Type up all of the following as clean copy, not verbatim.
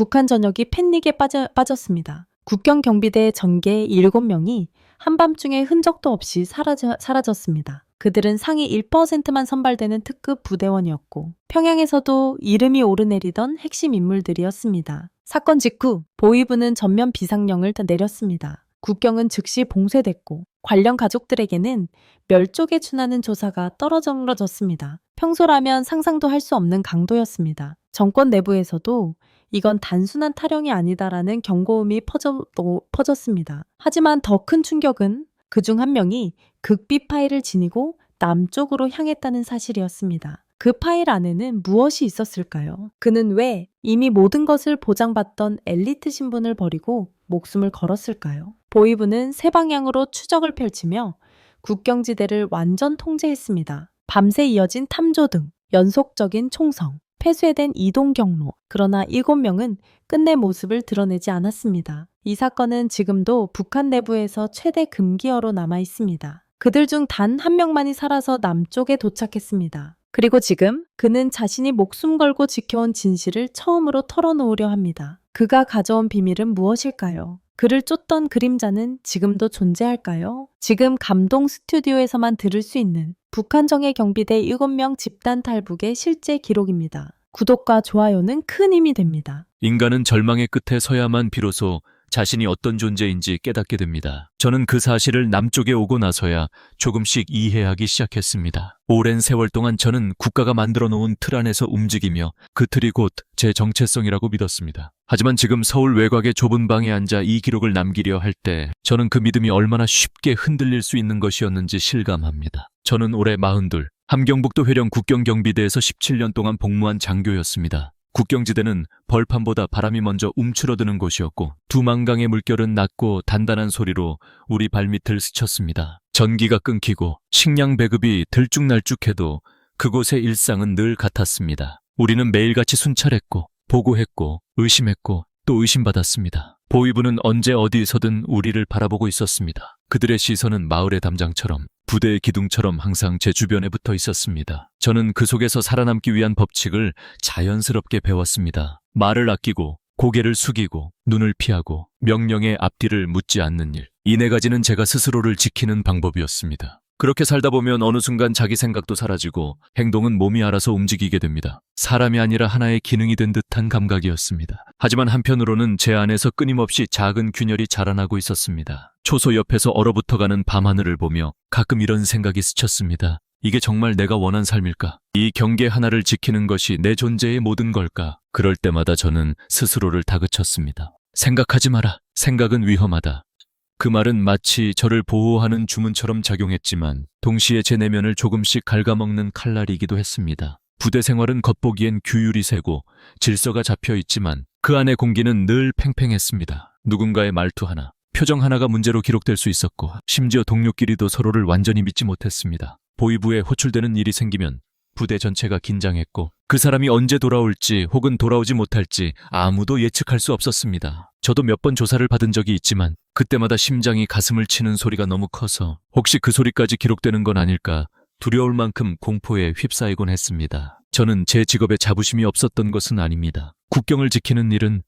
북한 전역이 패닉에 빠졌습니다. 국경 경비대 전개 7명이 한밤중에 흔적도 없이 사라졌습니다. 그들은 상위 1%만 선발되는 특급 부대원이었고 평양에서도 이름이 오르내리던 핵심 인물들이었습니다. 사건 직후 보위부는 전면 비상령을 내렸습니다. 국경은 즉시 봉쇄됐고 관련 가족들에게는 멸족에 준하는 조사가 떨어졌습니다. 평소라면 상상도 할 수 없는 강도였습니다. 정권 내부에서도 이건 단순한 탈영이 아니다라는 경고음이 퍼졌습니다. 하지만 더 큰 충격은 그중 한 명이 극비 파일을 지니고 남쪽으로 향했다는 사실이었습니다. 그 파일 안에는 무엇이 있었을까요? 그는 왜 이미 모든 것을 보장받던 엘리트 신분을 버리고 목숨을 걸었을까요? 보위부는 세 방향으로 추적을 펼치며 국경지대를 완전 통제했습니다. 밤새 이어진 탐조 등 연속적인 총성, 폐쇄된 이동 경로. 그러나 7명은 끝내 모습을 드러내지 않았습니다. 이 사건은 지금도 북한 내부에서 최대 금기어로 남아 있습니다. 그들 중 단 한 명만이 살아서 남쪽에 도착했습니다. 그리고 지금 그는 자신이 목숨 걸고 지켜온 진실을 처음으로 털어놓으려 합니다. 그가 가져온 비밀은 무엇일까요? 그를 쫓던 그림자는 지금도 존재할까요? 지금 감동 스튜디오에서만 들을 수 있는 북한 정예 경비대 7명 집단 탈북의 실제 기록입니다. 구독과 좋아요는 큰 힘이 됩니다. 인간은 절망의 끝에 서야만 비로소 자신이 어떤 존재인지 깨닫게 됩니다. 저는 그 사실을 남쪽에 오고 나서야 조금씩 이해하기 시작했습니다. 오랜 세월 동안 저는 국가가 만들어 놓은 틀 안에서 움직이며 그 틀이 곧 제 정체성이라고 믿었습니다. 하지만 지금 서울 외곽의 좁은 방에 앉아 이 기록을 남기려 할 때 저는 그 믿음이 얼마나 쉽게 흔들릴 수 있는 것이었는지 실감합니다. 저는 올해 42, 함경북도 회령 국경경비대에서 17년 동안 복무한 장교였습니다. 국경지대는 벌판보다 바람이 먼저 움츠러드는 곳이었고 두만강의 물결은 낮고 단단한 소리로 우리 발밑을 스쳤습니다. 전기가 끊기고 식량 배급이 들쭉날쭉해도 그곳의 일상은 늘 같았습니다. 우리는 매일같이 순찰했고 보고했고 의심했고 또 의심받았습니다. 보위부는 언제 어디서든 우리를 바라보고 있었습니다. 그들의 시선은 마을의 담장처럼 부대의 기둥처럼 항상 제 주변에 붙어 있었습니다. 저는 그 속에서 살아남기 위한 법칙을 자연스럽게 배웠습니다. 말을 아끼고 고개를 숙이고 눈을 피하고 명령의 앞뒤를 묻지 않는 일. 이 네 가지는 제가 스스로를 지키는 방법이었습니다. 그렇게 살다 보면 어느 순간 자기 생각도 사라지고 행동은 몸이 알아서 움직이게 됩니다. 사람이 아니라 하나의 기능이 된 듯한 감각이었습니다. 하지만 한편으로는 제 안에서 끊임없이 작은 균열이 자라나고 있었습니다. 초소 옆에서 얼어붙어가는 밤하늘을 보며 가끔 이런 생각이 스쳤습니다. 이게 정말 내가 원한 삶일까? 이 경계 하나를 지키는 것이 내 존재의 모든 걸까? 그럴 때마다 저는 스스로를 다그쳤습니다. 생각하지 마라. 생각은 위험하다. 그 말은 마치 저를 보호하는 주문처럼 작용했지만 동시에 제 내면을 조금씩 갉아먹는 칼날이기도 했습니다. 부대 생활은 겉보기엔 규율이 세고 질서가 잡혀 있지만 그 안의 공기는 늘 팽팽했습니다. 누군가의 말투 하나, 표정 하나가 문제로 기록될 수 있었고 심지어 동료끼리도 서로를 완전히 믿지 못했습니다. 보위부에 호출되는 일이 생기면 부대 전체가 긴장했고 그 사람이 언제 돌아올지 혹은 돌아오지 못할지 아무도 예측할 수 없었습니다. 저도 몇 번 조사를 받은 적이 있지만 그때마다 심장이 가슴을 치는 소리가 너무 커서 혹시 그 소리까지 기록되는 건 아닐까 두려울 만큼 공포에 휩싸이곤 했습니다. 저는 제 직업에 자부심이 없었던 것은 아닙니다. 국경을 지키는 일은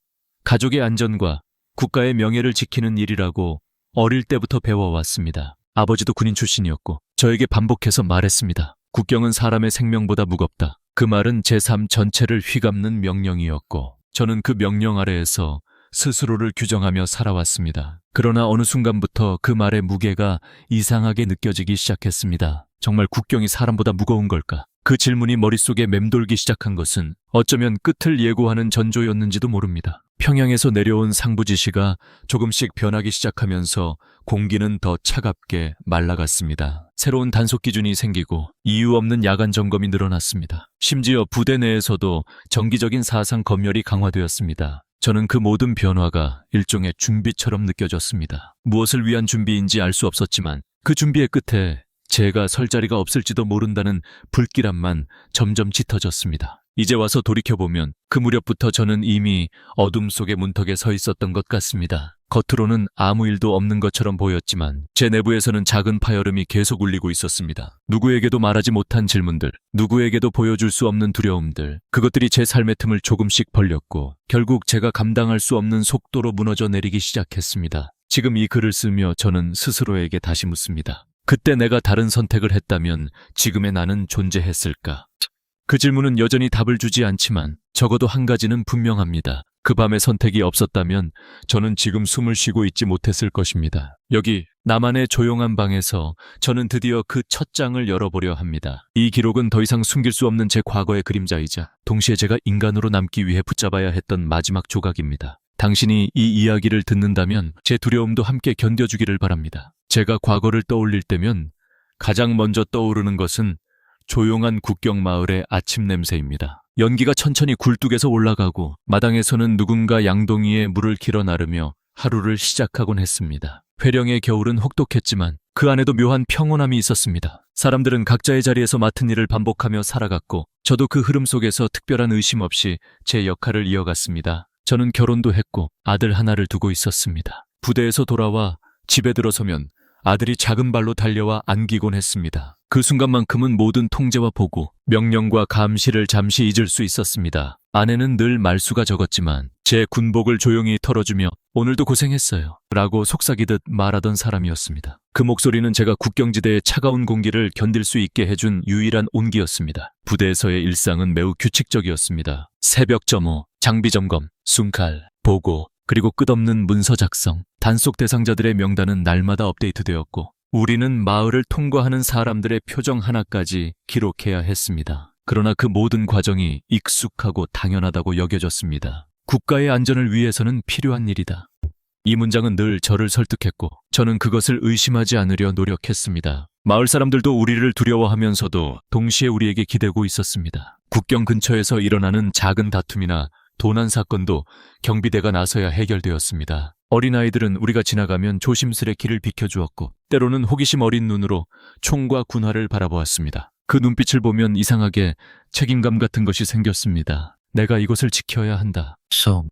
가족의 안전과 국가의 명예를 지키는 일이라고 어릴 때부터 배워왔습니다. 아버지도 군인 출신이었고 저에게 반복해서 말했습니다. 국경은 사람의 생명보다 무겁다. 그 말은 제 삶 전체를 휘감는 명령이었고 저는 그 명령 아래에서 스스로를 규정하며 살아왔습니다. 그러나 어느 순간부터 그 말의 무게가 이상하게 느껴지기 시작했습니다. 정말 국경이 사람보다 무거운 걸까? 그 질문이 머릿속에 맴돌기 시작한 것은 어쩌면 끝을 예고하는 전조였는지도 모릅니다. 평양에서 내려온 상부 지시가 조금씩 변하기 시작하면서 공기는 더 차갑게 말라갔습니다. 새로운 단속 기준이 생기고 이유 없는 야간 점검이 늘어났습니다. 심지어 부대 내에서도 정기적인 사상 검열이 강화되었습니다. 저는 그 모든 변화가 일종의 준비처럼 느껴졌습니다. 무엇을 위한 준비인지 알 수 없었지만 그 준비의 끝에 제가 설 자리가 없을지도 모른다는 불길함만 점점 짙어졌습니다. 이제 와서 돌이켜보면 그 무렵부터 저는 이미 어둠 속의 문턱에 서 있었던 것 같습니다. 겉으로는 아무 일도 없는 것처럼 보였지만 제 내부에서는 작은 파열음이 계속 울리고 있었습니다. 누구에게도 말하지 못한 질문들, 누구에게도 보여줄 수 없는 두려움들, 그것들이 제 삶의 틈을 조금씩 벌렸고 결국 제가 감당할 수 없는 속도로 무너져 내리기 시작했습니다. 지금 이 글을 쓰며 저는 스스로에게 다시 묻습니다. 그때 내가 다른 선택을 했다면 지금의 나는 존재했을까? 그 질문은 여전히 답을 주지 않지만 적어도 한 가지는 분명합니다. 그 밤의 선택이 없었다면 저는 지금 숨을 쉬고 있지 못했을 것입니다. 여기 나만의 조용한 방에서 저는 드디어 그 첫 장을 열어보려 합니다. 이 기록은 더 이상 숨길 수 없는 제 과거의 그림자이자 동시에 제가 인간으로 남기 위해 붙잡아야 했던 마지막 조각입니다. 당신이 이 이야기를 듣는다면 제 두려움도 함께 견뎌주기를 바랍니다. 제가 과거를 떠올릴 때면 가장 먼저 떠오르는 것은 조용한 국경 마을의 아침 냄새입니다. 연기가 천천히 굴뚝에서 올라가고 마당에서는 누군가 양동이에 물을 길어 나르며 하루를 시작하곤 했습니다. 회령의 겨울은 혹독했지만 그 안에도 묘한 평온함이 있었습니다. 사람들은 각자의 자리에서 맡은 일을 반복하며 살아갔고 저도 그 흐름 속에서 특별한 의심 없이 제 역할을 이어갔습니다. 저는 결혼도 했고 아들 하나를 두고 있었습니다. 부대에서 돌아와 집에 들어서면 아들이 작은 발로 달려와 안기곤 했습니다. 그 순간만큼은 모든 통제와 보고, 명령과 감시를 잠시 잊을 수 있었습니다. 아내는 늘 말수가 적었지만 제 군복을 조용히 털어주며 오늘도 고생했어요 라고 속삭이듯 말하던 사람이었습니다. 그 목소리는 제가 국경지대의 차가운 공기를 견딜 수 있게 해준 유일한 온기였습니다. 부대에서의 일상은 매우 규칙적이었습니다. 새벽 점호, 장비 점검, 순칼, 보고, 그리고 끝없는 문서 작성, 단속 대상자들의 명단은 날마다 업데이트되었고 우리는 마을을 통과하는 사람들의 표정 하나까지 기록해야 했습니다. 그러나 그 모든 과정이 익숙하고 당연하다고 여겨졌습니다. 국가의 안전을 위해서는 필요한 일이다. 이 문장은 늘 저를 설득했고 저는 그것을 의심하지 않으려 노력했습니다. 마을 사람들도 우리를 두려워하면서도 동시에 우리에게 기대고 있었습니다. 국경 근처에서 일어나는 작은 다툼이나 도난 사건도 경비대가 나서야 해결되었습니다. 어린아이들은 우리가 지나가면 조심스레 길을 비켜주었고 때로는 호기심 어린 눈으로 총과 군화를 바라보았습니다. 그 눈빛을 보면 이상하게 책임감 같은 것이 생겼습니다. 내가 이곳을 지켜야 한다.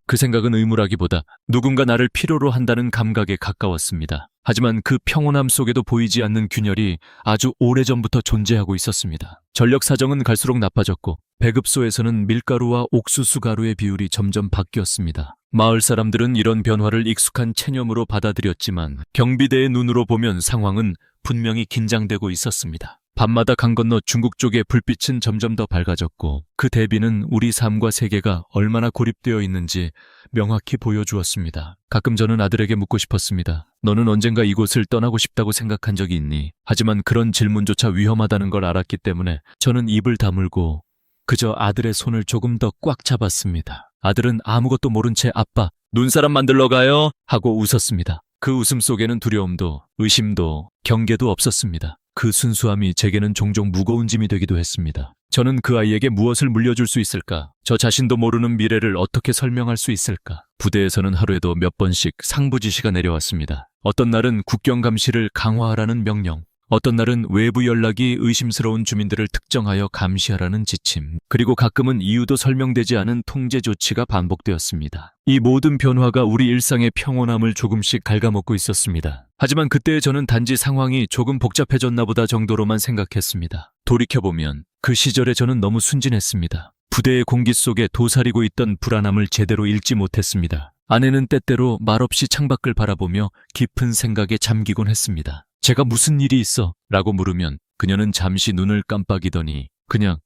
그 생각은 의무라기보다 누군가 나를 필요로 한다는 감각에 가까웠습니다. 하지만 그 평온함 속에도 보이지 않는 균열이 아주 오래전부터 존재하고 있었습니다. 전력 사정은 갈수록 나빠졌고 배급소에서는 밀가루와 옥수수 가루의 비율이 점점 바뀌었습니다. 마을 사람들은 이런 변화를 익숙한 체념으로 받아들였지만 경비대의 눈으로 보면 상황은 분명히 긴장되고 있었습니다. 밤마다 강 건너 중국 쪽의 불빛은 점점 더 밝아졌고 그 대비는 우리 삶과 세계가 얼마나 고립되어 있는지 명확히 보여주었습니다. 가끔 저는 아들에게 묻고 싶었습니다. 너는 언젠가 이곳을 떠나고 싶다고 생각한 적이 있니? 하지만 그런 질문조차 위험하다는 걸 알았기 때문에 저는 입을 다물고 그저 아들의 손을 조금 더 꽉 잡았습니다. 아들은 아무것도 모른 채 아빠, 눈사람 만들러 가요? 하고 웃었습니다. 그 웃음 속에는 두려움도 의심도 경계도 없었습니다. 그 순수함이 제게는 종종 무거운 짐이 되기도 했습니다. 저는 그 아이에게 무엇을 물려줄 수 있을까? 저 자신도 모르는 미래를 어떻게 설명할 수 있을까? 부대에서는 하루에도 몇 번씩 상부 지시가 내려왔습니다. 어떤 날은 국경 감시를 강화하라는 명령, 어떤 날은 외부 연락이 의심스러운 주민들을 특정하여 감시하라는 지침, 그리고 가끔은 이유도 설명되지 않은 통제 조치가 반복되었습니다. 이 모든 변화가 우리 일상의 평온함을 조금씩 갉아먹고 있었습니다. 하지만 그때 저는 단지 상황이 조금 복잡해졌나 보다 정도로만 생각했습니다. 돌이켜보면 그 시절에 저는 너무 순진했습니다. 부대의 공기 속에 도사리고 있던 불안함을 제대로 읽지 못했습니다. 아내는 때때로 말없이 창밖을 바라보며 깊은 생각에 잠기곤 했습니다. 제가 무슨 일이 있어? 라고 물으면 그녀는 잠시 눈을 깜빡이더니 그냥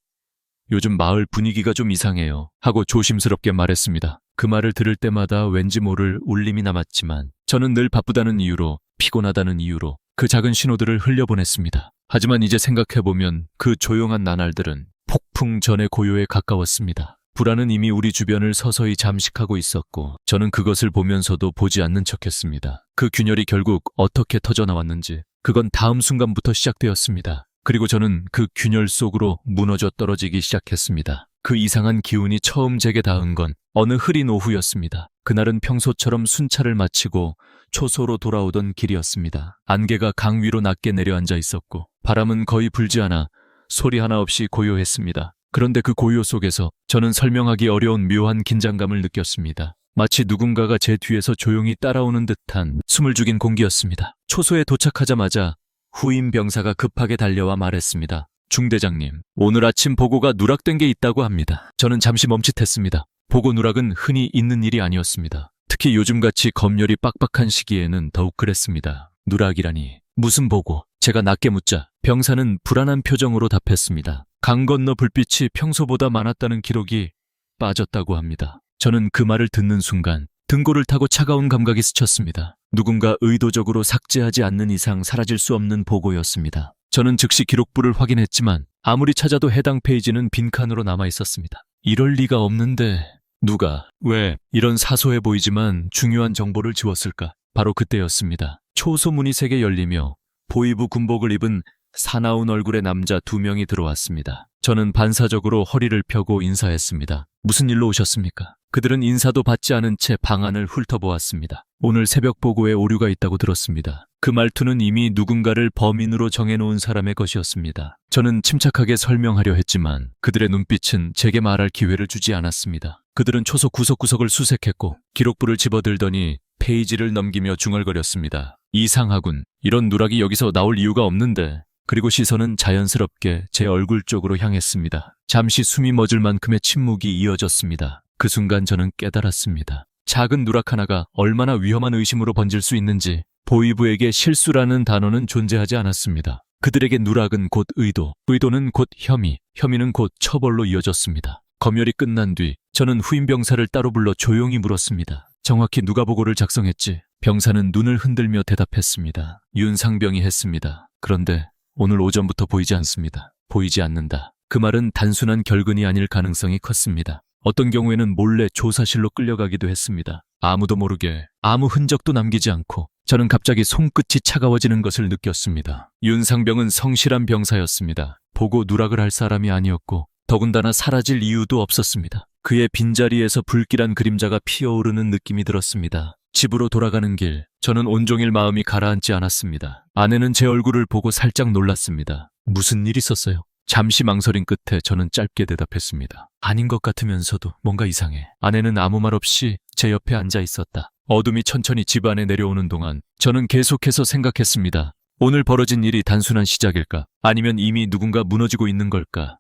요즘 마을 분위기가 좀 이상해요 하고 조심스럽게 말했습니다. 그 말을 들을 때마다 왠지 모를 울림이 남았지만 저는 늘 바쁘다는 이유로 피곤하다는 이유로 그 작은 신호들을 흘려보냈습니다. 하지만 이제 생각해보면 그 조용한 나날들은 폭풍 전의 고요에 가까웠습니다. 불안은 이미 우리 주변을 서서히 잠식하고 있었고 저는 그것을 보면서도 보지 않는 척했습니다. 그 균열이 결국 어떻게 터져나왔는지 그건 다음 순간부터 시작되었습니다. 그리고 저는 그 균열 속으로 무너져 떨어지기 시작했습니다. 그 이상한 기운이 처음 제게 닿은 건 어느 흐린 오후였습니다. 그날은 평소처럼 순찰을 마치고 초소로 돌아오던 길이었습니다. 안개가 강 위로 낮게 내려앉아 있었고 바람은 거의 불지 않아 소리 하나 없이 고요했습니다. 그런데 그 고요 속에서 저는 설명하기 어려운 묘한 긴장감을 느꼈습니다. 마치 누군가가 제 뒤에서 조용히 따라오는 듯한 숨을 죽인 공기였습니다. 초소에 도착하자마자 후임 병사가 급하게 달려와 말했습니다. 중대장님, 오늘 아침 보고가 누락된 게 있다고 합니다. 저는 잠시 멈칫했습니다. 보고 누락은 흔히 있는 일이 아니었습니다. 특히 요즘같이 검열이 빡빡한 시기에는 더욱 그랬습니다. 누락이라니, 무슨 보고? 제가 낮게 묻자 병사는 불안한 표정으로 답했습니다. 강 건너 불빛이 평소보다 많았다는 기록이 빠졌다고 합니다. 저는 그 말을 듣는 순간 등골을 타고 차가운 감각이 스쳤습니다. 누군가 의도적으로 삭제하지 않는 이상 사라질 수 없는 보고였습니다. 저는 즉시 기록부를 확인했지만 아무리 찾아도 해당 페이지는 빈칸으로 남아 있었습니다. 이럴 리가 없는데 누가, 왜 이런 사소해 보이지만 중요한 정보를 지웠을까? 바로 그때였습니다. 초소문이 세게 열리며 보이부 군복을 입은 사나운 얼굴의 남자 2명이 들어왔습니다. 저는 반사적으로 허리를 펴고 인사했습니다. 무슨 일로 오셨습니까? 그들은 인사도 받지 않은 채 방안을 훑어보았습니다. 오늘 새벽 보고에 오류가 있다고 들었습니다. 그 말투는 이미 누군가를 범인으로 정해놓은 사람의 것이었습니다. 저는 침착하게 설명하려 했지만 그들의 눈빛은 제게 말할 기회를 주지 않았습니다. 그들은 초소 구석구석을 수색했고 기록부를 집어들더니 페이지를 넘기며 중얼거렸습니다. 이상하군. 이런 누락이 여기서 나올 이유가 없는데. 그리고 시선은 자연스럽게 제 얼굴 쪽으로 향했습니다. 잠시 숨이 멎을 만큼의 침묵이 이어졌습니다. 그 순간 저는 깨달았습니다. 작은 누락 하나가 얼마나 위험한 의심으로 번질 수 있는지. 보위부에게 실수라는 단어는 존재하지 않았습니다. 그들에게 누락은 곧 의도, 의도는 곧 혐의, 혐의는 곧 처벌로 이어졌습니다. 검열이 끝난 뒤 저는 후임 병사를 따로 불러 조용히 물었습니다. 정확히 누가 보고를 작성했지? 병사는 눈을 흔들며 대답했습니다. 윤상병이 했습니다. 그런데 오늘 오전부터 보이지 않습니다. 보이지 않는다. 그 말은 단순한 결근이 아닐 가능성이 컸습니다. 어떤 경우에는 몰래 조사실로 끌려가기도 했습니다. 아무도 모르게 아무 흔적도 남기지 않고 저는 갑자기 손끝이 차가워지는 것을 느꼈습니다. 윤상병은 성실한 병사였습니다. 보고 누락을 할 사람이 아니었고 더군다나 사라질 이유도 없었습니다. 그의 빈자리에서 불길한 그림자가 피어오르는 느낌이 들었습니다. 집으로 돌아가는 길, 저는 온종일 마음이 가라앉지 않았습니다. 아내는 제 얼굴을 보고 살짝 놀랐습니다. 무슨 일 있었어요? 잠시 망설인 끝에 저는 짧게 대답했습니다. 아닌 것 같으면서도 뭔가 이상해. 아내는 아무 말 없이 제 옆에 앉아 있었다. 어둠이 천천히 집 안에 내려오는 동안 저는 계속해서 생각했습니다. 오늘 벌어진 일이 단순한 시작일까? 아니면 이미 누군가 무너지고 있는 걸까?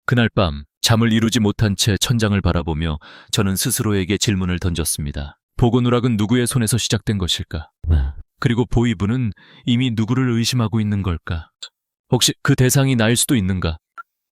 그날 밤 잠을 이루지 못한 채 천장을 바라보며 저는 스스로에게 질문을 던졌습니다. 보고 누락은 누구의 손에서 시작된 것일까? 그리고 보위부는 이미 누구를 의심하고 있는 걸까? 혹시 그 대상이 나일 수도 있는가?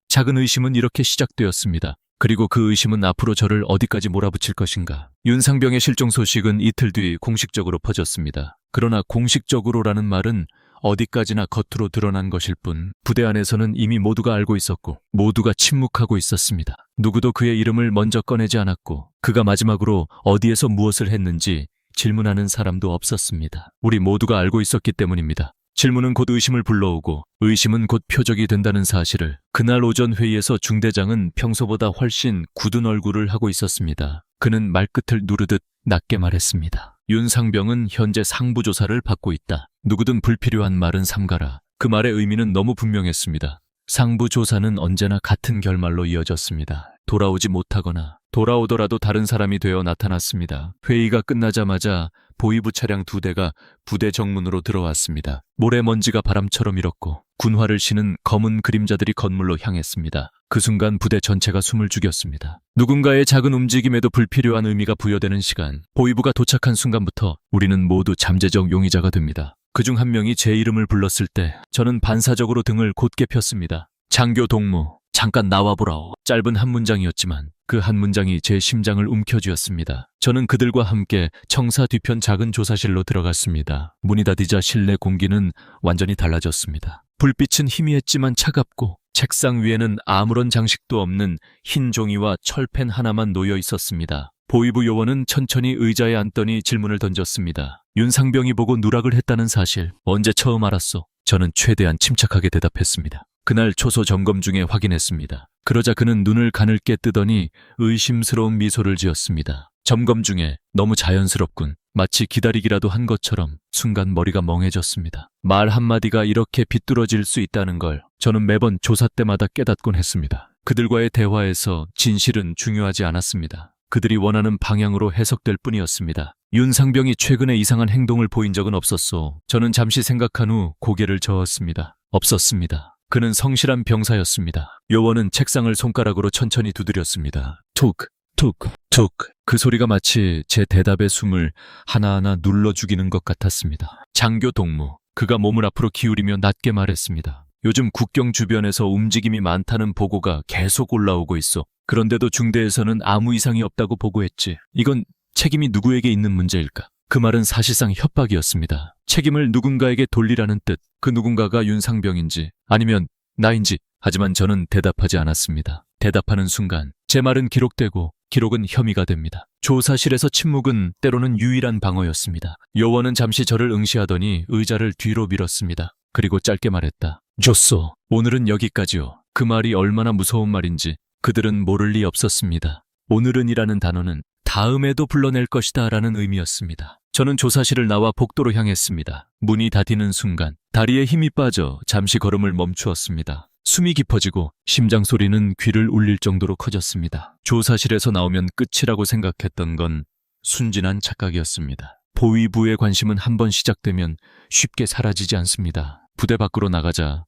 작은 의심은 이렇게 시작되었습니다. 그리고 그 의심은 앞으로 저를 어디까지 몰아붙일 것인가? 윤상병의 실종 소식은 이틀 뒤 공식적으로 퍼졌습니다. 그러나 공식적으로라는 말은 어디까지나 겉으로 드러난 것일 뿐 부대 안에서는 이미 모두가 알고 있었고 모두가 침묵하고 있었습니다. 누구도 그의 이름을 먼저 꺼내지 않았고 그가 마지막으로 어디에서 무엇을 했는지 질문하는 사람도 없었습니다. 우리 모두가 알고 있었기 때문입니다. 질문은 곧 의심을 불러오고 의심은 곧 표적이 된다는 사실을 그날 오전 회의에서 중대장은 평소보다 훨씬 굳은 얼굴을 하고 있었습니다. 그는 말끝을 누르듯 낮게 말했습니다. 윤상병은 현재 상부 조사를 받고 있다. 누구든 불필요한 말은 삼가라. 그 말의 의미는 너무 분명했습니다. 상부 조사는 언제나 같은 결말로 이어졌습니다. 돌아오지 못하거나 돌아오더라도 다른 사람이 되어 나타났습니다. 회의가 끝나자마자 보위부 차량 2대가 부대 정문으로 들어왔습니다. 모래먼지가 바람처럼 일었고 군화를 신은 검은 그림자들이 건물로 향했습니다. 그 순간 부대 전체가 숨을 죽였습니다. 누군가의 작은 움직임에도 불필요한 의미가 부여되는 시간. 보위부가 도착한 순간부터 우리는 모두 잠재적 용의자가 됩니다. 그중 한 명이 제 이름을 불렀을 때 저는 반사적으로 등을 곧게 폈습니다. 장교 동무, 잠깐 나와보라오. 짧은 한 문장이었지만 그 한 문장이 제 심장을 움켜쥐었습니다. 저는 그들과 함께 청사 뒤편 작은 조사실로 들어갔습니다. 문이 닫히자 실내 공기는 완전히 달라졌습니다. 불빛은 희미했지만 차갑고 책상 위에는 아무런 장식도 없는 흰 종이와 철펜 하나만 놓여 있었습니다. 보위부 요원은 천천히 의자에 앉더니 질문을 던졌습니다. 윤상병이 보고 누락을 했다는 사실 언제 처음 알았어? 저는 최대한 침착하게 대답했습니다. 그날 초소 점검 중에 확인했습니다. 그러자 그는 눈을 가늘게 뜨더니 의심스러운 미소를 지었습니다. 점검 중에 너무 자연스럽군. 마치 기다리기라도 한 것처럼 순간 머리가 멍해졌습니다. 말 한마디가 이렇게 비뚤어질 수 있다는 걸 저는 매번 조사 때마다 깨닫곤 했습니다. 그들과의 대화에서 진실은 중요하지 않았습니다. 그들이 원하는 방향으로 해석될 뿐이었습니다. 윤상병이 최근에 이상한 행동을 보인 적은 없었소. 저는 잠시 생각한 후 고개를 저었습니다. 없었습니다. 그는 성실한 병사였습니다. 요원은 책상을 손가락으로 천천히 두드렸습니다. 툭, 툭, 툭. 그 소리가 마치 제 대답의 숨을 하나하나 눌러 죽이는 것 같았습니다. 장교 동무. 그가 몸을 앞으로 기울이며 낮게 말했습니다. 요즘 국경 주변에서 움직임이 많다는 보고가 계속 올라오고 있어. 그런데도 중대에서는 아무 이상이 없다고 보고했지. 이건 책임이 누구에게 있는 문제일까? 그 말은 사실상 협박이었습니다. 책임을 누군가에게 돌리라는 뜻. 그 누군가가 윤상병인지 아니면 나인지. 하지만 저는 대답하지 않았습니다. 대답하는 순간 제 말은 기록되고 기록은 혐의가 됩니다. 조사실에서 침묵은 때로는 유일한 방어였습니다. 요원은 잠시 저를 응시하더니 의자를 뒤로 밀었습니다. 그리고 짧게 말했다. 좋소. 오늘은 여기까지요. 그 말이 얼마나 무서운 말인지 그들은 모를 리 없었습니다. 오늘은이라는 단어는 다음에도 불러낼 것이다 라는 의미였습니다. 저는 조사실을 나와 복도로 향했습니다. 문이 닫히는 순간 다리에 힘이 빠져 잠시 걸음을 멈추었습니다. 숨이 깊어지고 심장 소리는 귀를 울릴 정도로 커졌습니다. 조사실에서 나오면 끝이라고 생각했던 건 순진한 착각이었습니다. 보위부의 관심은 한번 시작되면 쉽게 사라지지 않습니다. 부대 밖으로 나가자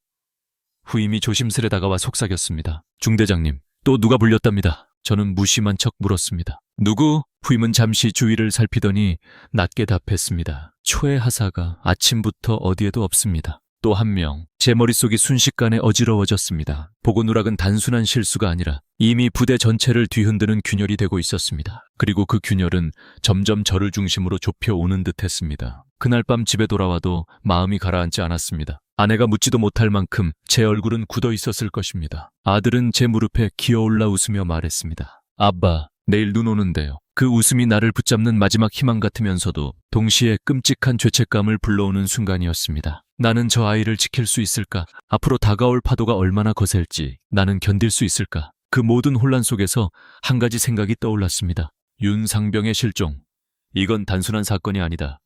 후임이 조심스레 다가와 속삭였습니다. 중대장님, 또 누가 불렸답니다. 저는 무심한 척 물었습니다. 누구? 후임은 잠시 주위를 살피더니 낮게 답했습니다. 초의 하사가 아침부터 어디에도 없습니다. 또 한 명. 제 머릿속이 순식간에 어지러워졌습니다. 보고 누락은 단순한 실수가 아니라 이미 부대 전체를 뒤흔드는 균열이 되고 있었습니다. 그리고 그 균열은 점점 저를 중심으로 좁혀오는 듯 했습니다. 그날 밤 집에 돌아와도 마음이 가라앉지 않았습니다. 아내가 묻지도 못할 만큼 제 얼굴은 굳어 있었을 것입니다. 아들은 제 무릎에 기어올라 웃으며 말했습니다. 아빠, 내일 눈 오는데요. 그 웃음이 나를 붙잡는 마지막 희망 같으면서도 동시에 끔찍한 죄책감을 불러오는 순간이었습니다. 나는 저 아이를 지킬 수 있을까? 앞으로 다가올 파도가 얼마나 거셀지 나는 견딜 수 있을까? 그 모든 혼란 속에서 한 가지 생각이 떠올랐습니다. 윤상병의 실종. 이건 단순한 사건이 아니다.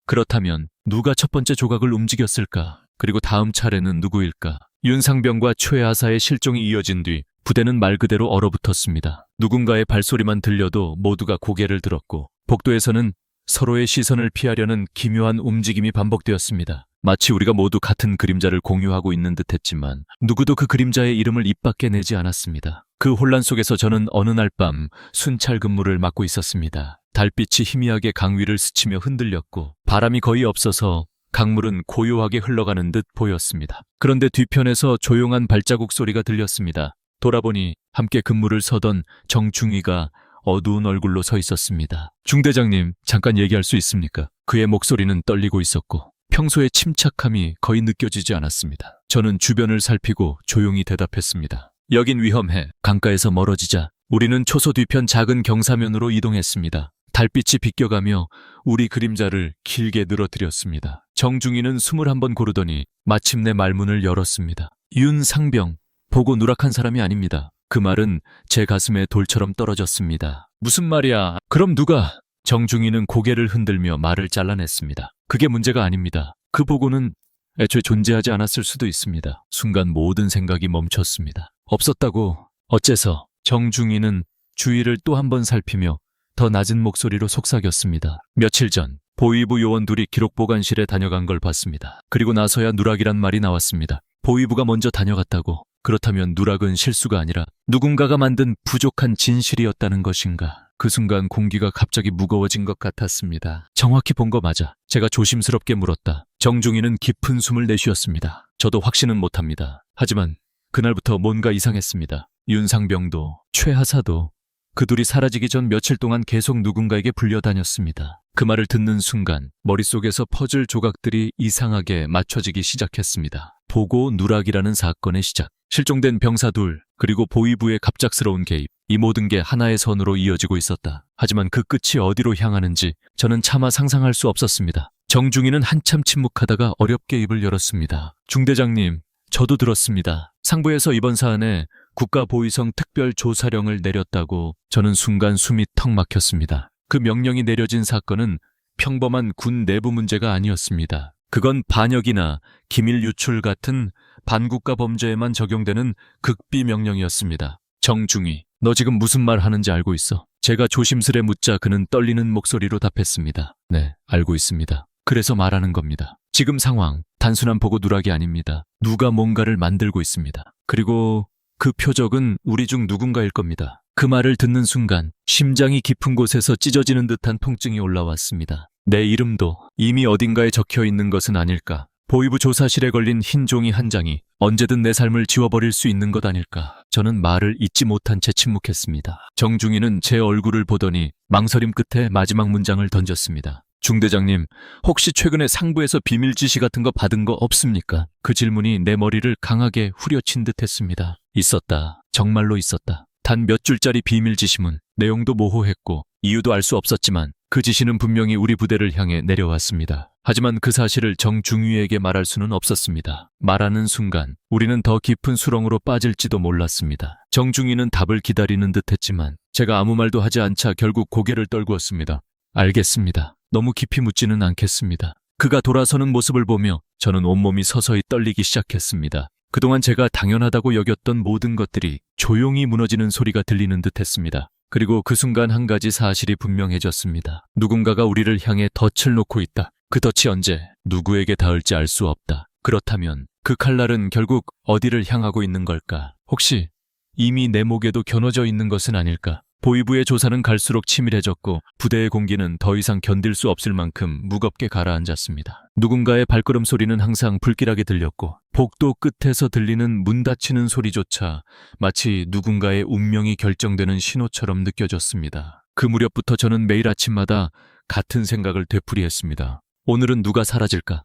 그렇다면 누가 첫 번째 조각을 움직였을까? 그리고 다음 차례는 누구일까? 윤상병과 최하사의 실종이 이어진 뒤 부대는 말 그대로 얼어붙었습니다. 누군가의 발소리만 들려도 모두가 고개를 들었고 복도에서는 서로의 시선을 피하려는 기묘한 움직임이 반복되었습니다. 마치 우리가 모두 같은 그림자를 공유하고 있는 듯했지만 누구도 그 그림자의 이름을 입 밖에 내지 않았습니다. 그 혼란 속에서 저는 어느 날 밤 순찰 근무를 맡고 있었습니다. 달빛이 희미하게 강 위를 스치며 흔들렸고 바람이 거의 없어서 강물은 고요하게 흘러가는 듯 보였습니다. 그런데 뒤편에서 조용한 발자국 소리가 들렸습니다. 돌아보니 함께 근무를 서던 정중위가 어두운 얼굴로 서 있었습니다. 중대장님, 잠깐 얘기할 수 있습니까? 그의 목소리는 떨리고 있었고 평소의 침착함이 거의 느껴지지 않았습니다. 저는 주변을 살피고 조용히 대답했습니다. 여긴 위험해. 강가에서 멀어지자. 우리는 초소 뒤편 작은 경사면으로 이동했습니다. 달빛이 비껴가며 우리 그림자를 길게 늘어뜨렸습니다. 정중위는 숨을 한번 고르더니 마침내 말문을 열었습니다. 윤상병, 보고 누락한 사람이 아닙니다. 그 말은 제 가슴에 돌처럼 떨어졌습니다. 무슨 말이야? 그럼 누가? 정중위는 고개를 흔들며 말을 잘라냈습니다. 그게 문제가 아닙니다. 그 보고는 애초에 존재하지 않았을 수도 있습니다. 순간 모든 생각이 멈췄습니다. 없었다고? 어째서? 정중위는 주위를 또 한 번 살피며 더 낮은 목소리로 속삭였습니다. 며칠 전 보위부 요원 둘이 기록보관실에 다녀간 걸 봤습니다. 그리고 나서야 누락이란 말이 나왔습니다. 보위부가 먼저 다녀갔다고? 그렇다면 누락은 실수가 아니라 누군가가 만든 부족한 진실이었다는 것인가? 그 순간 공기가 갑자기 무거워진 것 같았습니다. 정확히 본 거 맞아. 제가 조심스럽게 물었다. 정중위는 깊은 숨을 내쉬었습니다. 저도 확신은 못합니다. 하지만 그날부터 뭔가 이상했습니다. 윤상병도 최하사도 그 둘이 사라지기 전 며칠 동안 계속 누군가에게 불려다녔습니다. 그 말을 듣는 순간 머릿속에서 퍼즐 조각들이 이상하게 맞춰지기 시작했습니다. 보고 누락이라는 사건의 시작, 실종된 병사 둘, 그리고 보위부의 갑작스러운 개입, 이 모든 게 하나의 선으로 이어지고 있었다. 하지만 그 끝이 어디로 향하는지 저는 차마 상상할 수 없었습니다. 정중위는 한참 침묵하다가 어렵게 입을 열었습니다. 중대장님, 저도 들었습니다. 상부에서 이번 사안에 국가보위성 특별조사령을 내렸다고. 저는 순간 숨이 턱 막혔습니다. 그 명령이 내려진 사건은 평범한 군 내부 문제가 아니었습니다. 그건 반역이나 기밀 유출 같은 반국가 범죄에만 적용되는 극비 명령이었습니다. 정중히, 너 지금 무슨 말 하는지 알고 있어? 제가 조심스레 묻자 그는 떨리는 목소리로 답했습니다. 네, 알고 있습니다. 그래서 말하는 겁니다. 지금 상황, 단순한 보고 누락이 아닙니다. 누가 뭔가를 만들고 있습니다. 그리고 그 표적은 우리 중 누군가일 겁니다. 그 말을 듣는 순간 심장이 깊은 곳에서 찢어지는 듯한 통증이 올라왔습니다. 내 이름도 이미 어딘가에 적혀 있는 것은 아닐까. 보이부 조사실에 걸린 흰 종이 한 장이 언제든 내 삶을 지워버릴 수 있는 것 아닐까. 저는 말을 잇지 못한 채 침묵했습니다. 정중이는 제 얼굴을 보더니 망설임 끝에 마지막 문장을 던졌습니다. 중대장님, 혹시 최근에 상부에서 비밀 지시 같은 거 받은 거 없습니까? 그 질문이 내 머리를 강하게 후려친 듯 했습니다. 있었다. 정말로 있었다. 단 몇 줄짜리 비밀 지시문, 내용도 모호했고 이유도 알 수 없었지만 그 지시는 분명히 우리 부대를 향해 내려왔습니다. 하지만 그 사실을 정중위에게 말할 수는 없었습니다. 말하는 순간 우리는 더 깊은 수렁으로 빠질지도 몰랐습니다. 정중위는 답을 기다리는 듯했지만 제가 아무 말도 하지 않자 결국 고개를 떨구었습니다. 알겠습니다. 너무 깊이 묻지는 않겠습니다. 그가 돌아서는 모습을 보며 저는 온몸이 서서히 떨리기 시작했습니다. 그동안 제가 당연하다고 여겼던 모든 것들이 조용히 무너지는 소리가 들리는 듯했습니다. 그리고 그 순간 한 가지 사실이 분명해졌습니다. 누군가가 우리를 향해 덫을 놓고 있다. 그 덫이 언제 누구에게 닿을지 알 수 없다. 그렇다면 그 칼날은 결국 어디를 향하고 있는 걸까? 혹시 이미 내 목에도 겨눠져 있는 것은 아닐까? 보위부의 조사는 갈수록 치밀해졌고 부대의 공기는 더 이상 견딜 수 없을 만큼 무겁게 가라앉았습니다. 누군가의 발걸음 소리는 항상 불길하게 들렸고 복도 끝에서 들리는 문 닫히는 소리조차 마치 누군가의 운명이 결정되는 신호처럼 느껴졌습니다. 그 무렵부터 저는 매일 아침마다 같은 생각을 되풀이했습니다. 오늘은 누가 사라질까?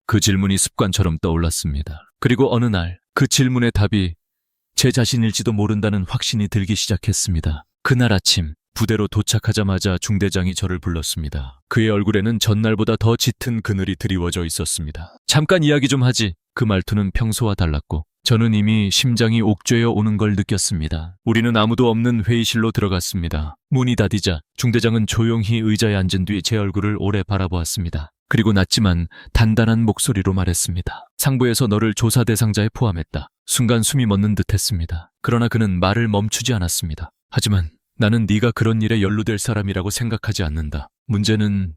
그 질문이 습관처럼 떠올랐습니다. 그리고 어느 날 그 질문의 답이 제 자신일지도 모른다는 확신이 들기 시작했습니다. 그날 아침 부대로 도착하자마자 중대장이 저를 불렀습니다. 그의 얼굴에는 전날보다 더 짙은 그늘이 드리워져 있었습니다. 잠깐 이야기 좀 하지. 그 말투는 평소와 달랐고 저는 이미 심장이 옥죄어 오는 걸 느꼈습니다. 우리는 아무도 없는 회의실로 들어갔습니다. 문이 닫히자 중대장은 조용히 의자에 앉은 뒤 제 얼굴을 오래 바라보았습니다. 그리고 낮지만 단단한 목소리로 말했습니다. 상부에서 너를 조사 대상자에 포함했다. 순간 숨이 멎는 듯했습니다. 그러나 그는 말을 멈추지 않았습니다. 하지만 나는 네가 그런 일에 연루될 사람이라고 생각하지 않는다. 문제는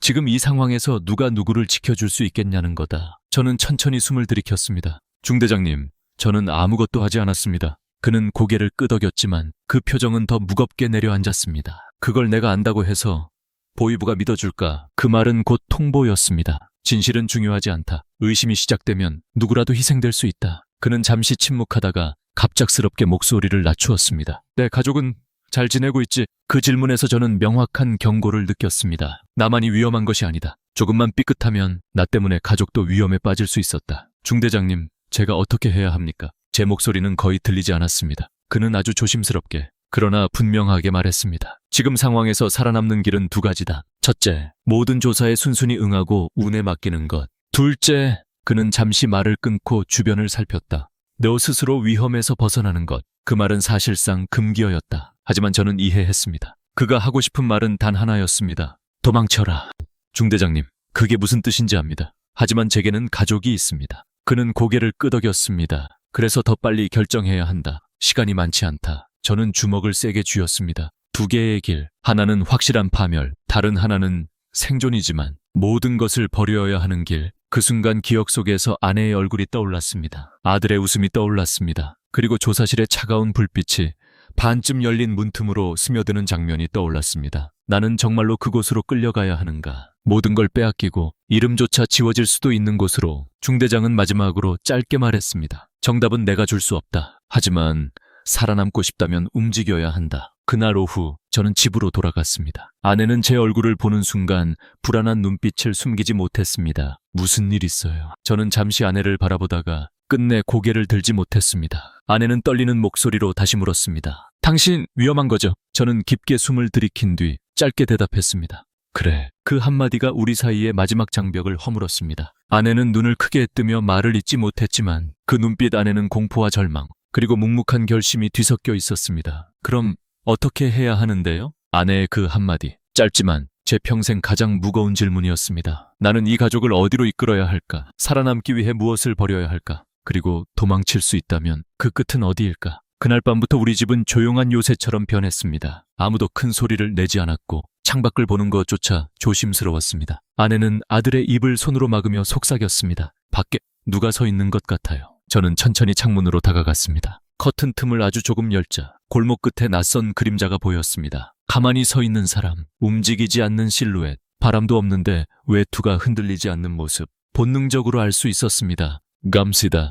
지금 이 상황에서 누가 누구를 지켜줄 수 있겠냐는 거다. 저는 천천히 숨을 들이켰습니다. 중대장님, 저는 아무것도 하지 않았습니다. 그는 고개를 끄덕였지만 그 표정은 더 무겁게 내려앉았습니다. 그걸 내가 안다고 해서 보위부가 믿어줄까? 그 말은 곧 통보였습니다. 진실은 중요하지 않다. 의심이 시작되면 누구라도 희생될 수 있다. 그는 잠시 침묵하다가 갑작스럽게 목소리를 낮추었습니다. 내 가족은 잘 지내고 있지? 그 질문에서 저는 명확한 경고를 느꼈습니다. 나만이 위험한 것이 아니다. 조금만 삐끗하면 나 때문에 가족도 위험에 빠질 수 있었다. 중대장님, 제가 어떻게 해야 합니까? 제 목소리는 거의 들리지 않았습니다. 그는 아주 조심스럽게 그러나 분명하게 말했습니다. 지금 상황에서 살아남는 길은 두 가지다. 첫째, 모든 조사에 순순히 응하고 운에 맡기는 것. 둘째, 그는 잠시 말을 끊고 주변을 살폈다. 너 스스로 위험에서 벗어나는 것. 그 말은 사실상 금기어였다. 하지만 저는 이해했습니다. 그가 하고 싶은 말은 단 하나였습니다. 도망쳐라. 중대장님, 그게 무슨 뜻인지 압니다. 하지만 제게는 가족이 있습니다. 그는 고개를 끄덕였습니다. 그래서 더 빨리 결정해야 한다. 시간이 많지 않다. 저는 주먹을 세게 쥐었습니다. 두 개의 길, 하나는 확실한 파멸, 다른 하나는 생존이지만 모든 것을 버려야 하는 길. 그 순간 기억 속에서 아내의 얼굴이 떠올랐습니다. 아들의 웃음이 떠올랐습니다. 그리고 조사실의 차가운 불빛이 반쯤 열린 문틈으로 스며드는 장면이 떠올랐습니다. 나는 정말로 그곳으로 끌려가야 하는가? 모든 걸 빼앗기고 이름조차 지워질 수도 있는 곳으로. 중대장은 마지막으로 짧게 말했습니다. 정답은 내가 줄 수 없다. 하지만 살아남고 싶다면 움직여야 한다. 그날 오후 저는 집으로 돌아갔습니다. 아내는 제 얼굴을 보는 순간 불안한 눈빛을 숨기지 못했습니다. 무슨 일 있어요? 저는 잠시 아내를 바라보다가 끝내 고개를 들지 못했습니다. 아내는 떨리는 목소리로 다시 물었습니다. 당신 위험한 거죠? 저는 깊게 숨을 들이킨 뒤 짧게 대답했습니다. 그래. 그 한마디가 우리 사이의 마지막 장벽을 허물었습니다. 아내는 눈을 크게 뜨며 말을 잇지 못했지만 그 눈빛 안에는 공포와 절망, 그리고 묵묵한 결심이 뒤섞여 있었습니다. 그럼 어떻게 해야 하는데요? 아내의 그 한마디, 짧지만 제 평생 가장 무거운 질문이었습니다. 나는 이 가족을 어디로 이끌어야 할까? 살아남기 위해 무엇을 버려야 할까? 그리고 도망칠 수 있다면 그 끝은 어디일까? 그날 밤부터 우리 집은 조용한 요새처럼 변했습니다. 아무도 큰 소리를 내지 않았고 창밖을 보는 것조차 조심스러웠습니다. 아내는 아들의 입을 손으로 막으며 속삭였습니다. 밖에 누가 서 있는 것 같아요. 저는 천천히 창문으로 다가갔습니다. 커튼 틈을 아주 조금 열자 골목 끝에 낯선 그림자가 보였습니다. 가만히 서 있는 사람, 움직이지 않는 실루엣, 바람도 없는데 외투가 흔들리지 않는 모습. 본능적으로 알 수 있었습니다. 감시다.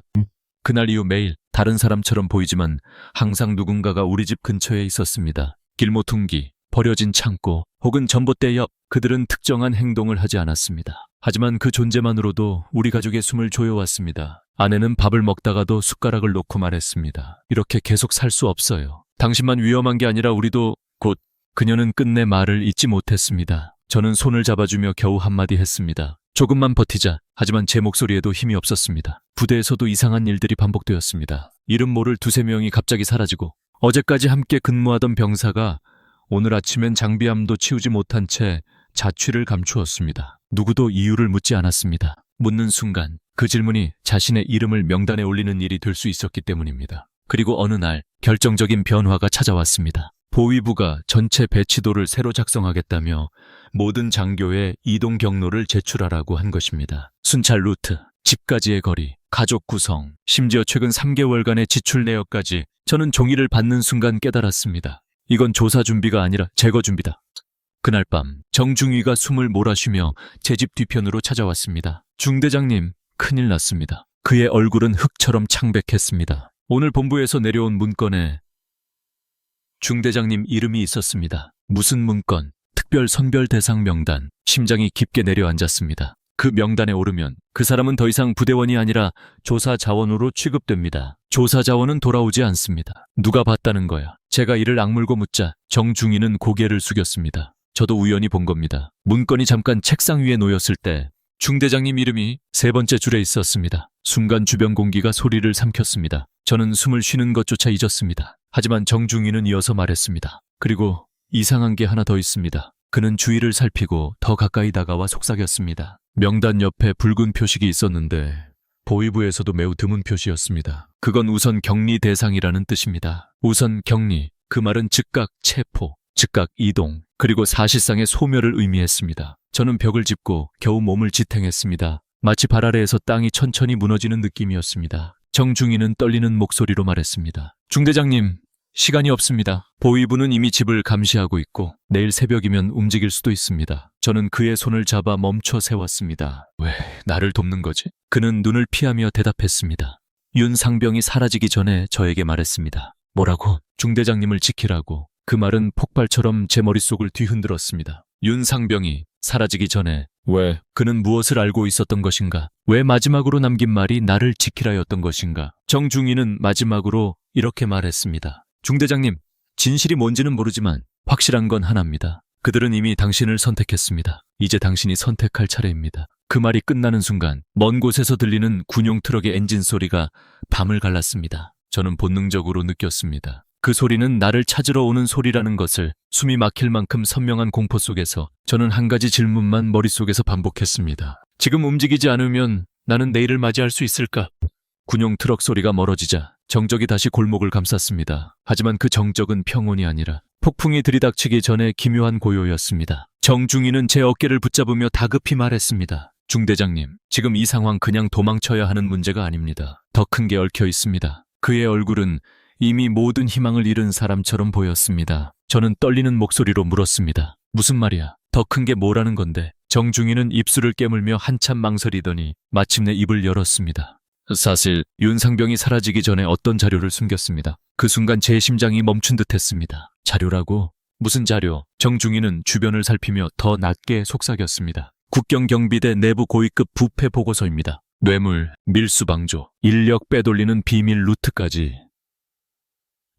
그날 이후 매일 다른 사람처럼 보이지만 항상 누군가가 우리 집 근처에 있었습니다. 길모퉁기, 버려진 창고, 혹은 전봇대 옆, 그들은 특정한 행동을 하지 않았습니다. 하지만 그 존재만으로도 우리 가족의 숨을 조여왔습니다. 아내는 밥을 먹다가도 숟가락을 놓고 말했습니다. 이렇게 계속 살 수 없어요. 당신만 위험한 게 아니라 우리도 곧. 그녀는 끝내 말을 잇지 못했습니다. 저는 손을 잡아주며 겨우 한마디 했습니다. 조금만 버티자. 하지만 제 목소리에도 힘이 없었습니다. 부대에서도 이상한 일들이 반복되었습니다. 이름 모를 두세 명이 갑자기 사라지고 어제까지 함께 근무하던 병사가 오늘 아침엔 장비암도 치우지 못한 채 자취를 감추었습니다. 누구도 이유를 묻지 않았습니다. 묻는 순간 그 질문이 자신의 이름을 명단에 올리는 일이 될 수 있었기 때문입니다. 그리고 어느 날 결정적인 변화가 찾아왔습니다. 보위부가 전체 배치도를 새로 작성하겠다며 모든 장교의 이동 경로를 제출하라고 한 것입니다. 순찰 루트, 집까지의 거리, 가족 구성, 심지어 최근 3개월간의 지출 내역까지. 저는 종이를 받는 순간 깨달았습니다. 이건 조사 준비가 아니라 제거 준비다. 그날 밤 정중위가 숨을 몰아쉬며 제 집 뒤편으로 찾아왔습니다. 중대장님, 큰일 났습니다. 그의 얼굴은 흙처럼 창백했습니다. 오늘 본부에서 내려온 문건에 중대장님 이름이 있었습니다. 무슨 문건? 특별 선별 대상 명단. 심장이 깊게 내려앉았습니다. 그 명단에 오르면 그 사람은 더 이상 부대원이 아니라 조사 자원으로 취급됩니다. 조사 자원은 돌아오지 않습니다. 누가 봤다는 거야? 제가 이를 악물고 묻자 정중위는 고개를 숙였습니다. 저도 우연히 본 겁니다. 문건이 잠깐 책상 위에 놓였을 때 중대장님 이름이 세 번째 줄에 있었습니다. 순간 주변 공기가 소리를 삼켰습니다. 저는 숨을 쉬는 것조차 잊었습니다. 하지만 정중위는 이어서 말했습니다. 그리고 이상한 게 하나 더 있습니다. 그는 주위를 살피고 더 가까이 다가와 속삭였습니다. 명단 옆에 붉은 표식이 있었는데 보위부에서도 매우 드문 표시였습니다. 그건 우선 격리 대상이라는 뜻입니다. 우선 격리, 그 말은 즉각 체포, 즉각 이동, 그리고 사실상의 소멸을 의미했습니다. 저는 벽을 짚고 겨우 몸을 지탱했습니다. 마치 발 아래에서 땅이 천천히 무너지는 느낌이었습니다. 정중위는 떨리는 목소리로 말했습니다. 중대장님, 시간이 없습니다. 보위부는 이미 집을 감시하고 있고 내일 새벽이면 움직일 수도 있습니다. 저는 그의 손을 잡아 멈춰 세웠습니다. 왜 나를 돕는 거지? 그는 눈을 피하며 대답했습니다. 윤상병이 사라지기 전에 저에게 말했습니다. 뭐라고? 중대장님을 지키라고. 그 말은 폭발처럼 제 머릿속을 뒤흔들었습니다. 윤상병이 사라지기 전에 왜? 그는 무엇을 알고 있었던 것인가? 왜 마지막으로 남긴 말이 나를 지키라였던 것인가? 정중위는 마지막으로 이렇게 말했습니다. 중대장님, 진실이 뭔지는 모르지만 확실한 건 하나입니다. 그들은 이미 당신을 선택했습니다. 이제 당신이 선택할 차례입니다. 그 말이 끝나는 순간 먼 곳에서 들리는 군용 트럭의 엔진 소리가 밤을 갈랐습니다. 저는 본능적으로 느꼈습니다. 그 소리는 나를 찾으러 오는 소리라는 것을. 숨이 막힐 만큼 선명한 공포 속에서 저는 한 가지 질문만 머릿속에서 반복했습니다. 지금 움직이지 않으면 나는 내일을 맞이할 수 있을까? 군용 트럭 소리가 멀어지자 정적이 다시 골목을 감쌌습니다. 하지만 그 정적은 평온이 아니라 폭풍이 들이닥치기 전에 기묘한 고요였습니다. 정중위는 제 어깨를 붙잡으며 다급히 말했습니다. 중대장님, 지금 이 상황 그냥 도망쳐야 하는 문제가 아닙니다. 더 큰 게 얽혀 있습니다. 그의 얼굴은 이미 모든 희망을 잃은 사람처럼 보였습니다. 저는 떨리는 목소리로 물었습니다. 무슨 말이야? 더 큰 게 뭐라는 건데? 정중위는 입술을 깨물며 한참 망설이더니 마침내 입을 열었습니다. 사실 윤상병이 사라지기 전에 어떤 자료를 숨겼습니다. 그 순간 제 심장이 멈춘 듯 했습니다. 자료라고? 무슨 자료? 정중위는 주변을 살피며 더 낮게 속삭였습니다. 국경경비대 내부 고위급 부패 보고서입니다. 뇌물, 밀수방조, 인력 빼돌리는 비밀 루트까지.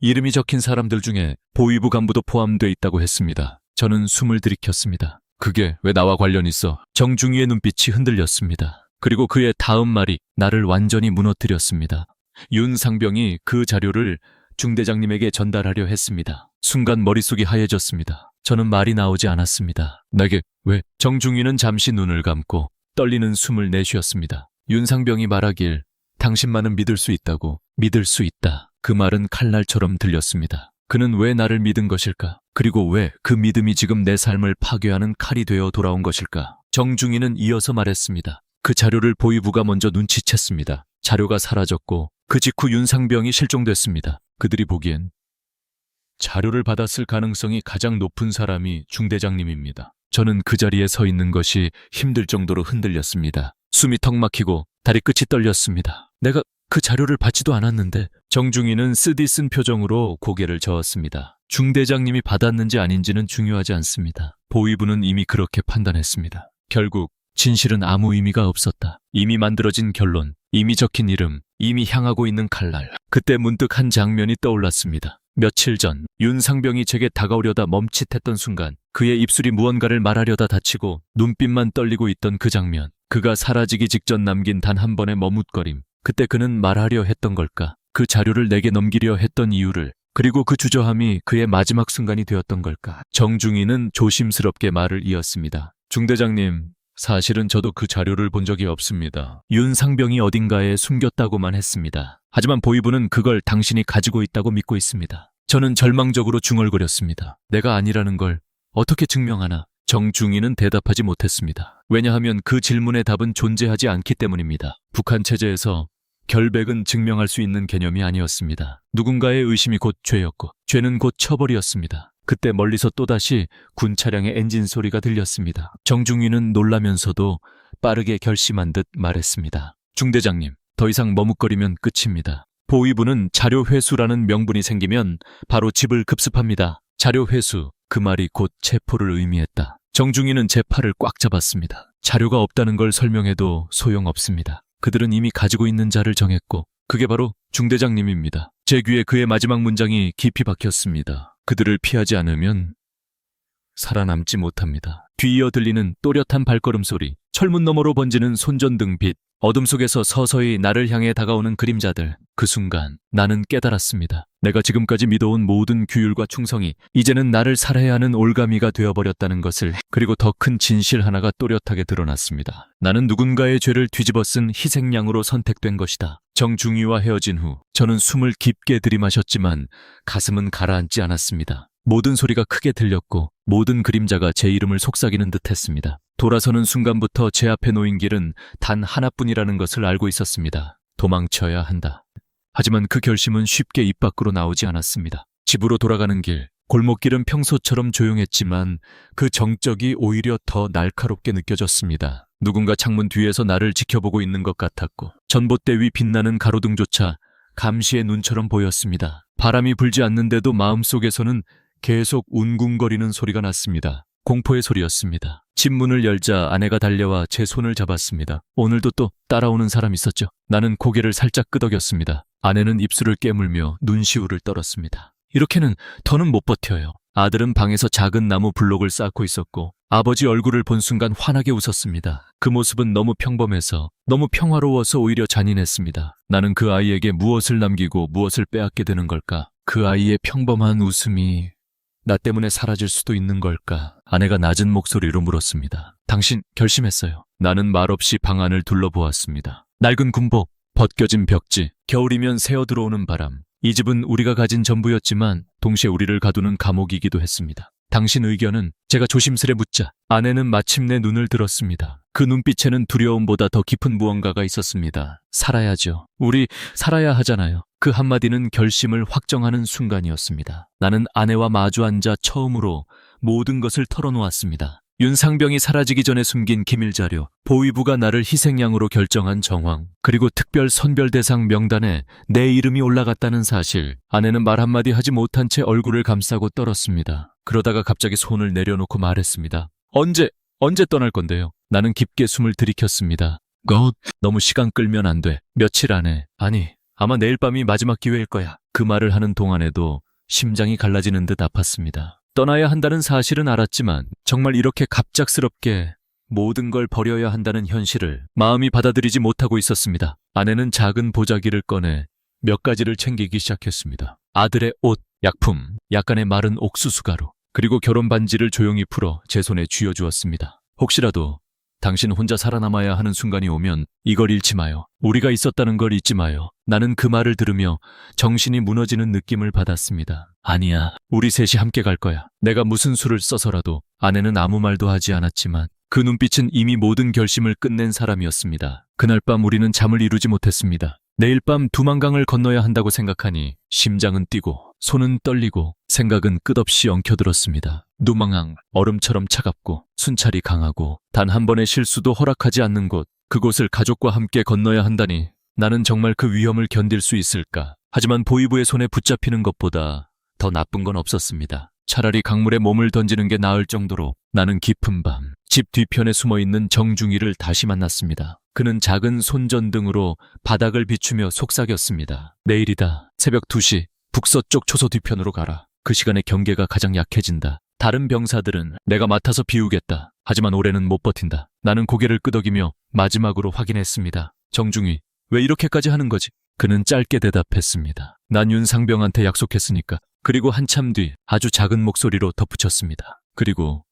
이름이 적힌 사람들 중에 보위부 간부도 포함돼 있다고 했습니다. 저는 숨을 들이켰습니다. 그게 왜 나와 관련 있어? 정중위의 눈빛이 흔들렸습니다. 그리고 그의 다음 말이 나를 완전히 무너뜨렸습니다. 윤상병이 그 자료를 중대장님에게 전달하려 했습니다. 순간 머릿속이 하얘졌습니다. 저는 말이 나오지 않았습니다. 내게 왜? 정중위는 잠시 눈을 감고 떨리는 숨을 내쉬었습니다. 윤상병이 말하길 당신만은 믿을 수 있다고. 믿을 수 있다. 그 말은 칼날처럼 들렸습니다. 그는 왜 나를 믿은 것일까? 그리고 왜 그 믿음이 지금 내 삶을 파괴하는 칼이 되어 돌아온 것일까? 정중위는 이어서 말했습니다. 그 자료를 보위부가 먼저 눈치챘습니다. 자료가 사라졌고 그 직후 윤상병이 실종됐습니다. 그들이 보기엔 자료를 받았을 가능성이 가장 높은 사람이 중대장님입니다. 저는 그 자리에 서 있는 것이 힘들 정도로 흔들렸습니다. 숨이 턱 막히고 다리 끝이 떨렸습니다. 내가 그 자료를 받지도 않았는데. 정중위는 쓰디쓴 표정으로 고개를 저었습니다. 중대장님이 받았는지 아닌지는 중요하지 않습니다. 보위부는 이미 그렇게 판단했습니다. 결국 진실은 아무 의미가 없었다. 이미 만들어진 결론, 이미 적힌 이름, 이미 향하고 있는 칼날. 그때 문득 한 장면이 떠올랐습니다. 며칠 전 윤상병이 제게 다가오려다 멈칫했던 순간 그의 입술이 무언가를 말하려다 닫히고 눈빛만 떨리고 있던 그 장면. 그가 사라지기 직전 남긴 단 한 번의 머뭇거림. 그때 그는 말하려 했던 걸까? 그 자료를 내게 넘기려 했던 이유를, 그리고 그 주저함이 그의 마지막 순간이 되었던 걸까? 정중위는 조심스럽게 말을 이었습니다. 중대장님, 사실은 저도 그 자료를 본 적이 없습니다. 윤상병이 어딘가에 숨겼다고만 했습니다. 하지만 보위부는 그걸 당신이 가지고 있다고 믿고 있습니다. 저는 절망적으로 중얼거렸습니다. 내가 아니라는 걸 어떻게 증명하나? 정중위는 대답하지 못했습니다. 왜냐하면 그 질문의 답은 존재하지 않기 때문입니다. 북한 체제에서 결백은 증명할 수 있는 개념이 아니었습니다. 누군가의 의심이 곧 죄였고 죄는 곧 처벌이었습니다. 그때 멀리서 또다시 군 차량의 엔진 소리가 들렸습니다. 정중위는 놀라면서도 빠르게 결심한 듯 말했습니다. 중대장님, 더 이상 머뭇거리면 끝입니다. 보위부는 자료 회수라는 명분이 생기면 바로 집을 급습합니다. 자료 회수, 그 말이 곧 체포를 의미했다. 정중위는 제 팔을 꽉 잡았습니다. 자료가 없다는 걸 설명해도 소용없습니다. 그들은 이미 가지고 있는 자를 정했고 그게 바로 중대장님입니다. 제 귀에 그의 마지막 문장이 깊이 박혔습니다. 그들을 피하지 않으면 살아남지 못합니다. 뒤이어 들리는 또렷한 발걸음 소리, 철문 너머로 번지는 손전등 빛, 어둠 속에서 서서히 나를 향해 다가오는 그림자들. 그 순간 나는 깨달았습니다. 내가 지금까지 믿어온 모든 규율과 충성이 이제는 나를 살해야 하는 올가미가 되어버렸다는 것을. 그리고 더 큰 진실 하나가 또렷하게 드러났습니다. 나는 누군가의 죄를 뒤집어 쓴 희생양으로 선택된 것이다. 정중위와 헤어진 후 저는 숨을 깊게 들이마셨지만 가슴은 가라앉지 않았습니다. 모든 소리가 크게 들렸고 모든 그림자가 제 이름을 속삭이는 듯했습니다. 돌아서는 순간부터 제 앞에 놓인 길은 단 하나뿐이라는 것을 알고 있었습니다. 도망쳐야 한다. 하지만 그 결심은 쉽게 입 밖으로 나오지 않았습니다. 집으로 돌아가는 길, 골목길은 평소처럼 조용했지만 그 정적이 오히려 더 날카롭게 느껴졌습니다. 누군가 창문 뒤에서 나를 지켜보고 있는 것 같았고 전봇대 위 빛나는 가로등조차 감시의 눈처럼 보였습니다. 바람이 불지 않는데도 마음속에서는 계속 웅궁거리는 소리가 났습니다. 공포의 소리였습니다. 집 문을 열자 아내가 달려와 제 손을 잡았습니다. 오늘도 또 따라오는 사람 있었죠? 나는 고개를 살짝 끄덕였습니다. 아내는 입술을 깨물며 눈시울을 떨었습니다. 이렇게는 더는 못 버텨요. 아들은 방에서 작은 나무 블록을 쌓고 있었고 아버지 얼굴을 본 순간 환하게 웃었습니다. 그 모습은 너무 평범해서, 너무 평화로워서 오히려 잔인했습니다. 나는 그 아이에게 무엇을 남기고 무엇을 빼앗게 되는 걸까? 그 아이의 평범한 웃음이 나 때문에 사라질 수도 있는 걸까? 아내가 낮은 목소리로 물었습니다. 당신 결심했어요. 나는 말없이 방 안을 둘러보았습니다. 낡은 군복, 벗겨진 벽지, 겨울이면 새어 들어오는 바람. 이 집은 우리가 가진 전부였지만 동시에 우리를 가두는 감옥이기도 했습니다. 당신 의견은? 제가 조심스레 묻자 아내는 마침내 눈을 들었습니다. 그 눈빛에는 두려움보다 더 깊은 무언가가 있었습니다. 살아야죠. 우리 살아야 하잖아요. 그 한마디는 결심을 확정하는 순간이었습니다. 나는 아내와 마주 앉아 처음으로 모든 것을 털어놓았습니다. 윤상병이 사라지기 전에 숨긴 기밀자료, 보위부가 나를 희생양으로 결정한 정황, 그리고 특별 선별 대상 명단에 내 이름이 올라갔다는 사실. 아내는 말 한마디 하지 못한 채 얼굴을 감싸고 떨었습니다. 그러다가 갑자기 손을 내려놓고 말했습니다. 언제 떠날 건데요? 나는 깊게 숨을 들이켰습니다. 너무 시간 끌면 안 돼. 며칠 안에, 아니, 아마 내일 밤이 마지막 기회일 거야. 그 말을 하는 동안에도 심장이 갈라지는 듯 아팠습니다. 떠나야 한다는 사실은 알았지만 정말 이렇게 갑작스럽게 모든 걸 버려야 한다는 현실을 마음이 받아들이지 못하고 있었습니다. 아내는 작은 보자기를 꺼내 몇 가지를 챙기기 시작했습니다. 아들의 옷, 약품, 약간의 마른 옥수수 가루, 그리고 결혼 반지를 조용히 풀어 제 손에 쥐어주었습니다. 혹시라도 당신 혼자 살아남아야 하는 순간이 오면 이걸 잃지 마요. 우리가 있었다는 걸 잊지 마요. 나는 그 말을 들으며 정신이 무너지는 느낌을 받았습니다. 아니야, 우리 셋이 함께 갈 거야. 내가 무슨 수를 써서라도. 아내는 아무 말도 하지 않았지만 그 눈빛은 이미 모든 결심을 끝낸 사람이었습니다. 그날 밤 우리는 잠을 이루지 못했습니다. 내일 밤 두만강을 건너야 한다고 생각하니 심장은 뛰고 손은 떨리고 생각은 끝없이 엉켜들었습니다. 누망항, 얼음처럼 차갑고 순찰이 강하고 단 한 번의 실수도 허락하지 않는 곳, 그곳을 가족과 함께 건너야 한다니 나는 정말 그 위험을 견딜 수 있을까? 하지만 보위부의 손에 붙잡히는 것보다 더 나쁜 건 없었습니다. 차라리 강물에 몸을 던지는 게 나을 정도로 나는 깊은 밤, 집 뒤편에 숨어있는 정중이를 다시 만났습니다. 그는 작은 손전등으로 바닥을 비추며 속삭였습니다. 내일이다. 새벽 2시, 북서쪽 초소 뒤편으로 가라. 그 시간에 경계가 가장 약해진다. 다른 병사들은 내가 맡아서 비우겠다. 하지만 올해는 못 버틴다. 나는 고개를 끄덕이며 마지막으로 확인했습니다. 정중이, 왜 이렇게까지 하는 거지? 그는 짧게 대답했습니다. 난 윤상병한테 약속했으니까. 그리고 한참 뒤 아주 작은 목소리로 덧붙였습니다. 그리고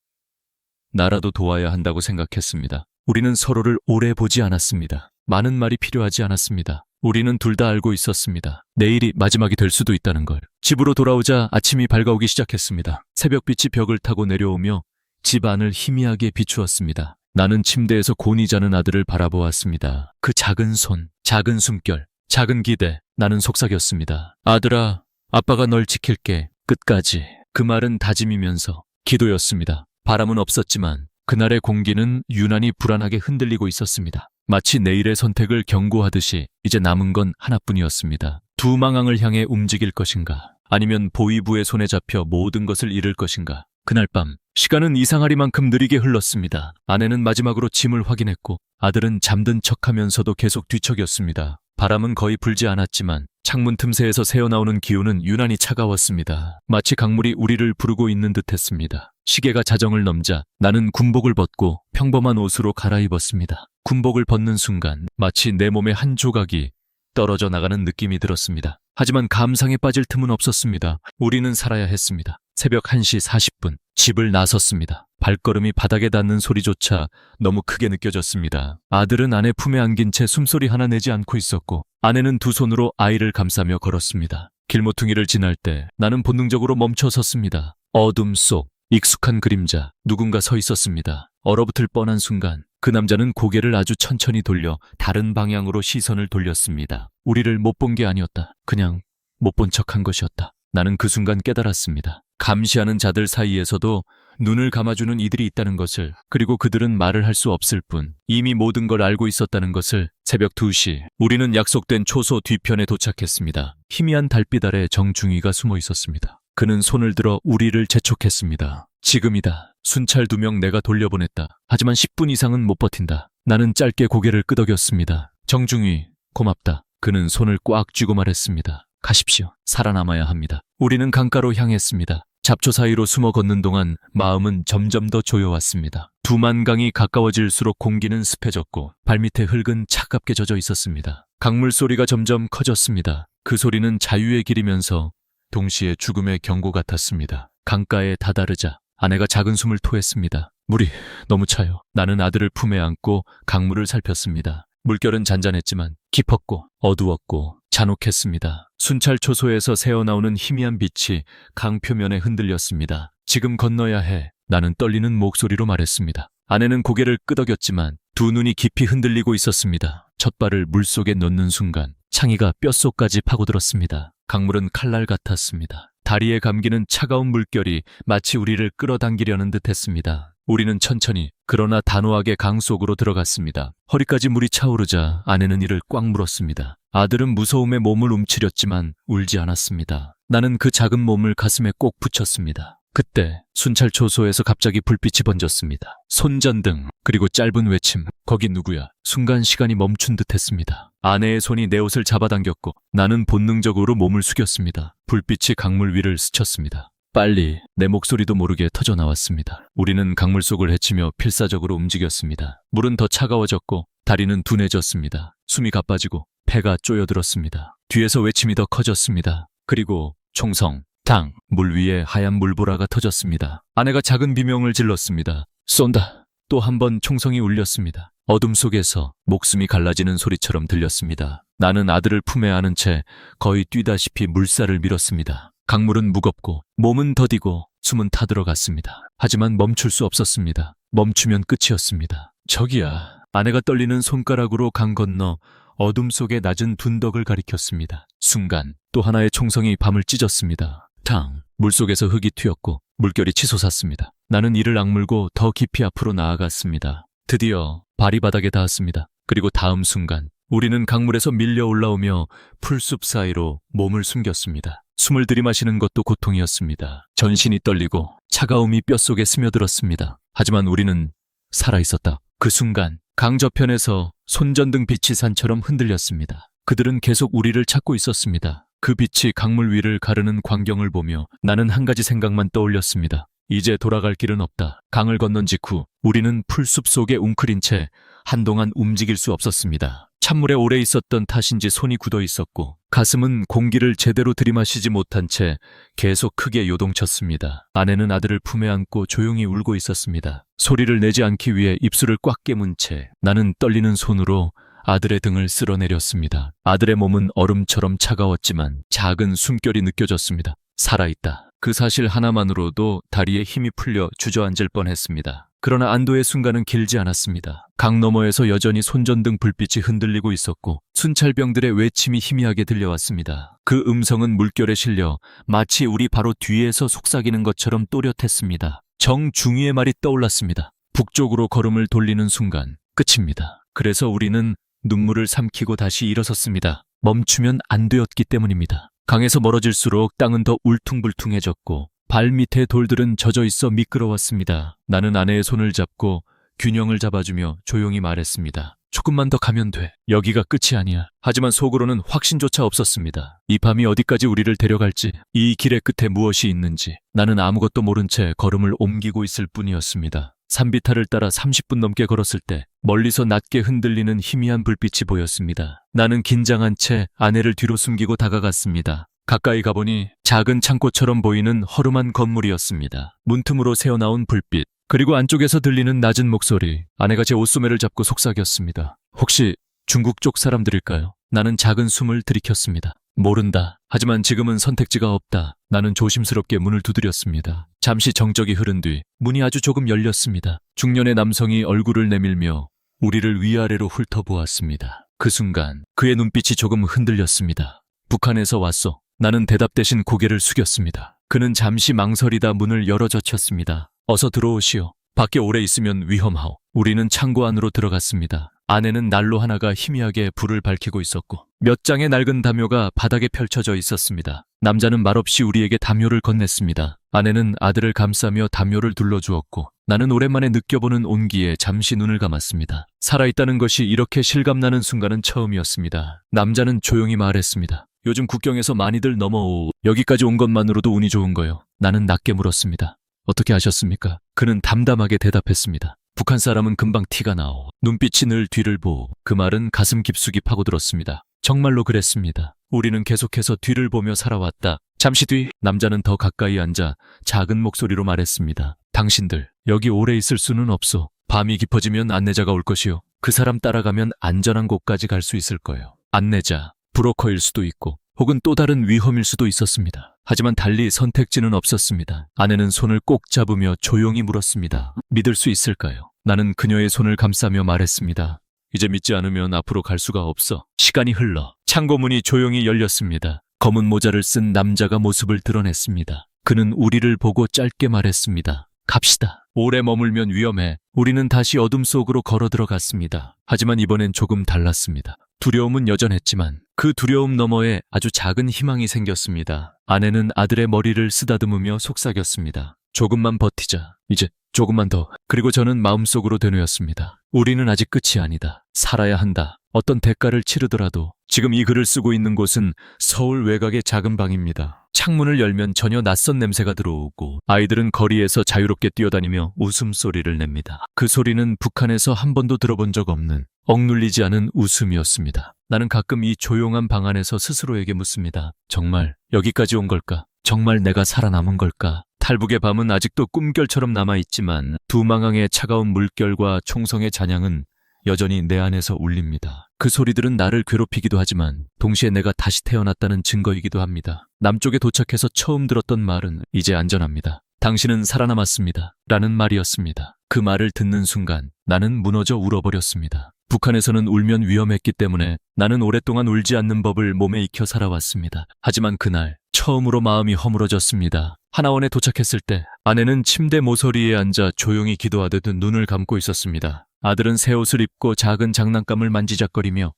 나라도 도와야 한다고 생각했습니다. 우리는 서로를 오래 보지 않았습니다. 많은 말이 필요하지 않았습니다. 우리는 둘 다 알고 있었습니다. 내일이 마지막이 될 수도 있다는 걸. 집으로 돌아오자 아침이 밝아오기 시작했습니다. 새벽빛이 벽을 타고 내려오며 집 안을 희미하게 비추었습니다. 나는 침대에서 곤히 자는 아들을 바라보았습니다. 그 작은 손, 작은 숨결, 작은 기대. 나는 속삭였습니다. 아들아, 아빠가 널 지킬게. 끝까지. 그 말은 다짐이면서 기도였습니다. 바람은 없었지만 그날의 공기는 유난히 불안하게 흔들리고 있었습니다. 마치 내일의 선택을 경고하듯이 이제 남은 건 하나뿐이었습니다. 두망항을 향해 움직일 것인가? 아니면 보위부의 손에 잡혀 모든 것을 잃을 것인가? 그날 밤 시간은 이상하리만큼 느리게 흘렀습니다. 아내는 마지막으로 짐을 확인했고 아들은 잠든 척하면서도 계속 뒤척였습니다. 바람은 거의 불지 않았지만 창문 틈새에서 새어나오는 기운은 유난히 차가웠습니다. 마치 강물이 우리를 부르고 있는 듯했습니다. 시계가 자정을 넘자 나는 군복을 벗고 평범한 옷으로 갈아입었습니다. 군복을 벗는 순간 마치 내 몸의 한 조각이 떨어져 나가는 느낌이 들었습니다. 하지만 감상에 빠질 틈은 없었습니다. 우리는 살아야 했습니다. 새벽 1시 40분 집을 나섰습니다. 발걸음이 바닥에 닿는 소리조차 너무 크게 느껴졌습니다. 아들은 아내 품에 안긴 채 숨소리 하나 내지 않고 있었고 아내는 두 손으로 아이를 감싸며 걸었습니다. 길모퉁이를 지날 때 나는 본능적으로 멈춰 섰습니다. 어둠 속 익숙한 그림자, 누군가 서 있었습니다. 얼어붙을 뻔한 순간 그 남자는 고개를 아주 천천히 돌려 다른 방향으로 시선을 돌렸습니다. 우리를 못 본 게 아니었다. 그냥 못 본 척한 것이었다. 나는 그 순간 깨달았습니다. 감시하는 자들 사이에서도 눈을 감아주는 이들이 있다는 것을, 그리고 그들은 말을 할 수 없을 뿐 이미 모든 걸 알고 있었다는 것을. 새벽 2시 우리는 약속된 초소 뒤편에 도착했습니다. 희미한 달빛 아래 정중이가 숨어 있었습니다. 그는 손을 들어 우리를 재촉했습니다. 지금이다. 순찰 2명 내가 돌려보냈다. 하지만 10분 이상은 못 버틴다. 나는 짧게 고개를 끄덕였습니다. 정중이, 고맙다. 그는 손을 꽉 쥐고 말했습니다. 가십시오. 살아남아야 합니다. 우리는 강가로 향했습니다. 잡초 사이로 숨어 걷는 동안 마음은 점점 더 조여왔습니다. 두만강이 가까워질수록 공기는 습해졌고 발밑에 흙은 차갑게 젖어 있었습니다. 강물 소리가 점점 커졌습니다. 그 소리는 자유의 길이면서 동시에 죽음의 경고 같았습니다. 강가에 다다르자 아내가 작은 숨을 토했습니다. 물이 너무 차요. 나는 아들을 품에 안고 강물을 살폈습니다. 물결은 잔잔했지만 깊었고 어두웠고 잔혹했습니다. 순찰 초소에서 새어나오는 희미한 빛이 강 표면에 흔들렸습니다. 지금 건너야 해. 나는 떨리는 목소리로 말했습니다. 아내는 고개를 끄덕였지만 두 눈이 깊이 흔들리고 있었습니다. 첫 발을 물속에 넣는 순간 창이가 뼛속까지 파고들었습니다. 강물은 칼날 같았습니다. 다리에 감기는 차가운 물결이 마치 우리를 끌어당기려는 듯했습니다. 우리는 천천히 그러나 단호하게 강 속으로 들어갔습니다. 허리까지 물이 차오르자 아내는 이를 꽉 물었습니다. 아들은 무서움에 몸을 움츠렸지만 울지 않았습니다. 나는 그 작은 몸을 가슴에 꼭 붙였습니다. 그때 순찰 초소에서 갑자기 불빛이 번졌습니다. 손전등, 그리고 짧은 외침. 거기 누구야? 순간 시간이 멈춘 듯했습니다. 아내의 손이 내 옷을 잡아당겼고 나는 본능적으로 몸을 숙였습니다. 불빛이 강물 위를 스쳤습니다. 빨리. 내 목소리도 모르게 터져나왔습니다. 우리는 강물 속을 헤치며 필사적으로 움직였습니다. 물은 더 차가워졌고 다리는 둔해졌습니다. 숨이 가빠지고 폐가 쪼여들었습니다. 뒤에서 외침이 더 커졌습니다. 그리고 총성, 당! 물 위에 하얀 물보라가 터졌습니다. 아내가 작은 비명을 질렀습니다. 쏜다! 또 한 번 총성이 울렸습니다. 어둠 속에서 목숨이 갈라지는 소리처럼 들렸습니다. 나는 아들을 품에 안은 채 거의 뛰다시피 물살을 밀었습니다. 강물은 무겁고 몸은 더디고 숨은 타들어갔습니다. 하지만 멈출 수 없었습니다. 멈추면 끝이었습니다. 저기야. 아내가 떨리는 손가락으로 강 건너 어둠 속의 낮은 둔덕을 가리켰습니다. 순간 또 하나의 총성이 밤을 찢었습니다. 탕! 물속에서 흙이 튀었고 물결이 치솟았습니다. 나는 이를 악물고 더 깊이 앞으로 나아갔습니다. 드디어 발이 바닥에 닿았습니다. 그리고 다음 순간 우리는 강물에서 밀려 올라오며 풀숲 사이로 몸을 숨겼습니다. 숨을 들이마시는 것도 고통이었습니다. 전신이 떨리고 차가움이 뼛속에 스며들었습니다. 하지만 우리는 살아있었다. 그 순간 강 저편에서 손전등 빛이 산처럼 흔들렸습니다. 그들은 계속 우리를 찾고 있었습니다. 그 빛이 강물 위를 가르는 광경을 보며 나는 한 가지 생각만 떠올렸습니다. 이제 돌아갈 길은 없다. 강을 건넌 직후 우리는 풀숲 속에 웅크린 채 한동안 움직일 수 없었습니다. 찬물에 오래 있었던 탓인지 손이 굳어 있었고 가슴은 공기를 제대로 들이마시지 못한 채 계속 크게 요동쳤습니다. 아내는 아들을 품에 안고 조용히 울고 있었습니다. 소리를 내지 않기 위해 입술을 꽉 깨문 채 나는 떨리는 손으로 아들의 등을 쓸어내렸습니다. 아들의 몸은 얼음처럼 차가웠지만 작은 숨결이 느껴졌습니다. 살아있다. 그 사실 하나만으로도 다리에 힘이 풀려 주저앉을 뻔했습니다. 그러나 안도의 순간은 길지 않았습니다. 강 너머에서 여전히 손전등 불빛이 흔들리고 있었고 순찰병들의 외침이 희미하게 들려왔습니다. 그 음성은 물결에 실려 마치 우리 바로 뒤에서 속삭이는 것처럼 또렷했습니다. 정중위의 말이 떠올랐습니다. 북쪽으로 걸음을 돌리는 순간 끝입니다. 그래서 우리는 눈물을 삼키고 다시 일어섰습니다. 멈추면 안 되었기 때문입니다. 강에서 멀어질수록 땅은 더 울퉁불퉁해졌고 발밑의 돌들은 젖어 있어 미끄러웠습니다. 나는 아내의 손을 잡고 균형을 잡아주며 조용히 말했습니다. 조금만 더 가면 돼. 여기가 끝이 아니야. 하지만 속으로는 확신조차 없었습니다. 이 밤이 어디까지 우리를 데려갈지, 이 길의 끝에 무엇이 있는지 나는 아무것도 모른 채 걸음을 옮기고 있을 뿐이었습니다. 산비탈을 따라 30분 넘게 걸었을 때 멀리서 낮게 흔들리는 희미한 불빛이 보였습니다. 나는 긴장한 채 아내를 뒤로 숨기고 다가갔습니다. 가까이 가보니 작은 창고처럼 보이는 허름한 건물이었습니다. 문틈으로 새어나온 불빛, 그리고 안쪽에서 들리는 낮은 목소리. 아내가 제 옷소매를 잡고 속삭였습니다. 혹시 중국 쪽 사람들일까요? 나는 작은 숨을 들이켰습니다. 모른다. 하지만 지금은 선택지가 없다. 나는 조심스럽게 문을 두드렸습니다. 잠시 정적이 흐른 뒤 문이 아주 조금 열렸습니다. 중년의 남성이 얼굴을 내밀며 우리를 위아래로 훑어보았습니다. 그 순간 그의 눈빛이 조금 흔들렸습니다. 북한에서 왔소. 나는 대답 대신 고개를 숙였습니다. 그는 잠시 망설이다 문을 열어젖혔습니다. 어서 들어오시오. 밖에 오래 있으면 위험하오. 우리는 창고 안으로 들어갔습니다. 안에는 난로 하나가 희미하게 불을 밝히고 있었고 몇 장의 낡은 담요가 바닥에 펼쳐져 있었습니다. 남자는 말없이 우리에게 담요를 건넸습니다. 아내는 아들을 감싸며 담요를 둘러주었고 나는 오랜만에 느껴보는 온기에 잠시 눈을 감았습니다. 살아있다는 것이 이렇게 실감나는 순간은 처음이었습니다. 남자는 조용히 말했습니다. 요즘 국경에서 많이들 넘어오. 여기까지 온 것만으로도 운이 좋은 거요. 나는 낮게 물었습니다. 어떻게 아셨습니까? 그는 담담하게 대답했습니다. 북한 사람은 금방 티가 나오. 눈빛이 늘 뒤를 보오. 그 말은 가슴 깊숙이 파고들었습니다. 정말로 그랬습니다. 우리는 계속해서 뒤를 보며 살아왔다. 잠시 뒤 남자는 더 가까이 앉아 작은 목소리로 말했습니다. 당신들 여기 오래 있을 수는 없소. 밤이 깊어지면 안내자가 올 것이요. 그 사람 따라가면 안전한 곳까지 갈 수 있을 거예요. 안내자, 브로커일 수도 있고 혹은 또 다른 위험일 수도 있었습니다. 하지만 달리 선택지는 없었습니다. 아내는 손을 꼭 잡으며 조용히 물었습니다. 믿을 수 있을까요? 나는 그녀의 손을 감싸며 말했습니다. 이제 믿지 않으면 앞으로 갈 수가 없어. 시간이 흘러 창고문이 조용히 열렸습니다. 검은 모자를 쓴 남자가 모습을 드러냈습니다. 그는 우리를 보고 짧게 말했습니다. 갑시다. 오래 머물면 위험해. 우리는 다시 어둠 속으로 걸어 들어갔습니다. 하지만 이번엔 조금 달랐습니다. 두려움은 여전했지만 그 두려움 너머에 아주 작은 희망이 생겼습니다. 아내는 아들의 머리를 쓰다듬으며 속삭였습니다. 조금만 버티자. 이제 조금만 더. 그리고 저는 마음속으로 되뇌었습니다. 우리는 아직 끝이 아니다. 살아야 한다. 어떤 대가를 치르더라도. 지금 이 글을 쓰고 있는 곳은 서울 외곽의 작은 방입니다. 창문을 열면 전혀 낯선 냄새가 들어오고 아이들은 거리에서 자유롭게 뛰어다니며 웃음소리를 냅니다. 그 소리는 북한에서 한 번도 들어본 적 없는 억눌리지 않은 웃음이었습니다. 나는 가끔 이 조용한 방 안에서 스스로에게 묻습니다. 정말 여기까지 온 걸까? 정말 내가 살아남은 걸까? 탈북의 밤은 아직도 꿈결처럼 남아있지만 두 망항의 차가운 물결과 총성의 잔향은 여전히 내 안에서 울립니다. 그 소리들은 나를 괴롭히기도 하지만 동시에 내가 다시 태어났다는 증거이기도 합니다. 남쪽에 도착해서 처음 들었던 말은 이제 안전합니다. 당신은 살아남았습니다. 라는 말이었습니다. 그 말을 듣는 순간 나는 무너져 울어버렸습니다. 북한에서는 울면 위험했기 때문에 나는 오랫동안 울지 않는 법을 몸에 익혀 살아왔습니다. 하지만 그날 처음으로 마음이 허물어졌습니다. 하나원에 도착했을 때 아내는 침대 모서리에 앉아 조용히 기도하듯 눈을 감고 있었습니다. 아들은 새 옷을 입고 작은 장난감을 만지작거리며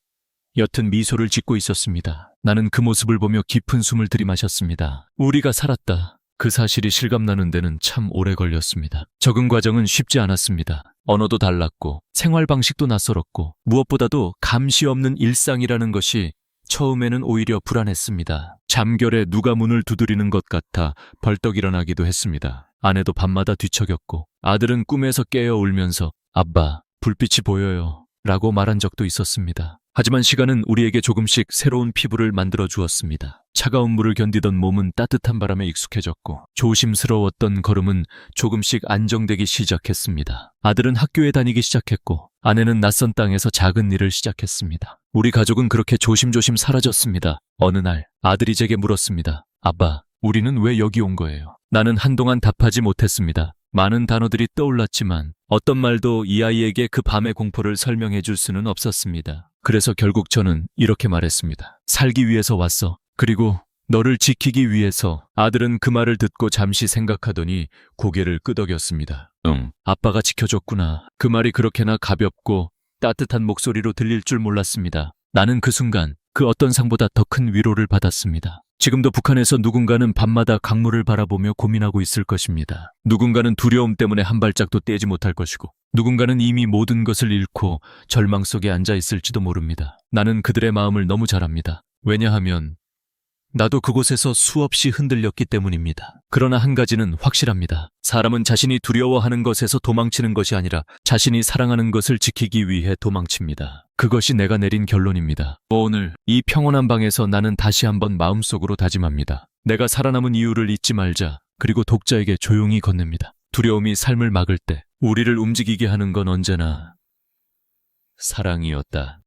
옅은 미소를 짓고 있었습니다. 나는 그 모습을 보며 깊은 숨을 들이마셨습니다. 우리가 살았다. 그 사실이 실감나는 데는 참 오래 걸렸습니다. 적응 과정은 쉽지 않았습니다. 언어도 달랐고 생활 방식도 낯설었고 무엇보다도 감시 없는 일상이라는 것이 처음에는 오히려 불안했습니다. 잠결에 누가 문을 두드리는 것 같아 벌떡 일어나기도 했습니다. 아내도 밤마다 뒤척였고 아들은 꿈에서 깨어 울면서 아빠, 불빛이 보여요 라고 말한 적도 있었습니다. 하지만 시간은 우리에게 조금씩 새로운 피부를 만들어 주었습니다. 차가운 물을 견디던 몸은 따뜻한 바람에 익숙해졌고 조심스러웠던 걸음은 조금씩 안정되기 시작했습니다. 아들은 학교에 다니기 시작했고 아내는 낯선 땅에서 작은 일을 시작했습니다. 우리 가족은 그렇게 조심조심 사라졌습니다. 어느 날 아들이 제게 물었습니다. 아빠, 우리는 왜 여기 온 거예요? 나는 한동안 답하지 못했습니다. 많은 단어들이 떠올랐지만 어떤 말도 이 아이에게 그 밤의 공포를 설명해 줄 수는 없었습니다. 그래서 결국 저는 이렇게 말했습니다. 살기 위해서 왔어. 그리고 너를 지키기 위해서. 아들은 그 말을 듣고 잠시 생각하더니 고개를 끄덕였습니다. 응, 아빠가 지켜줬구나. 그 말이 그렇게나 가볍고 따뜻한 목소리로 들릴 줄 몰랐습니다. 나는 그 순간 그 어떤 상보다 더 큰 위로를 받았습니다. 지금도 북한에서 누군가는 밤마다 강물을 바라보며 고민하고 있을 것입니다. 누군가는 두려움 때문에 한 발짝도 떼지 못할 것이고 누군가는 이미 모든 것을 잃고 절망 속에 앉아 있을지도 모릅니다. 나는 그들의 마음을 너무 잘 압니다. 왜냐하면 나도 그곳에서 수없이 흔들렸기 때문입니다. 그러나 한 가지는 확실합니다. 사람은 자신이 두려워하는 것에서 도망치는 것이 아니라 자신이 사랑하는 것을 지키기 위해 도망칩니다. 그것이 내가 내린 결론입니다. 오늘 이 평온한 방에서 나는 다시 한번 마음속으로 다짐합니다. 내가 살아남은 이유를 잊지 말자. 그리고 독자에게 조용히 건넵니다. 두려움이 삶을 막을 때 우리를 움직이게 하는 건 언제나 사랑이었다.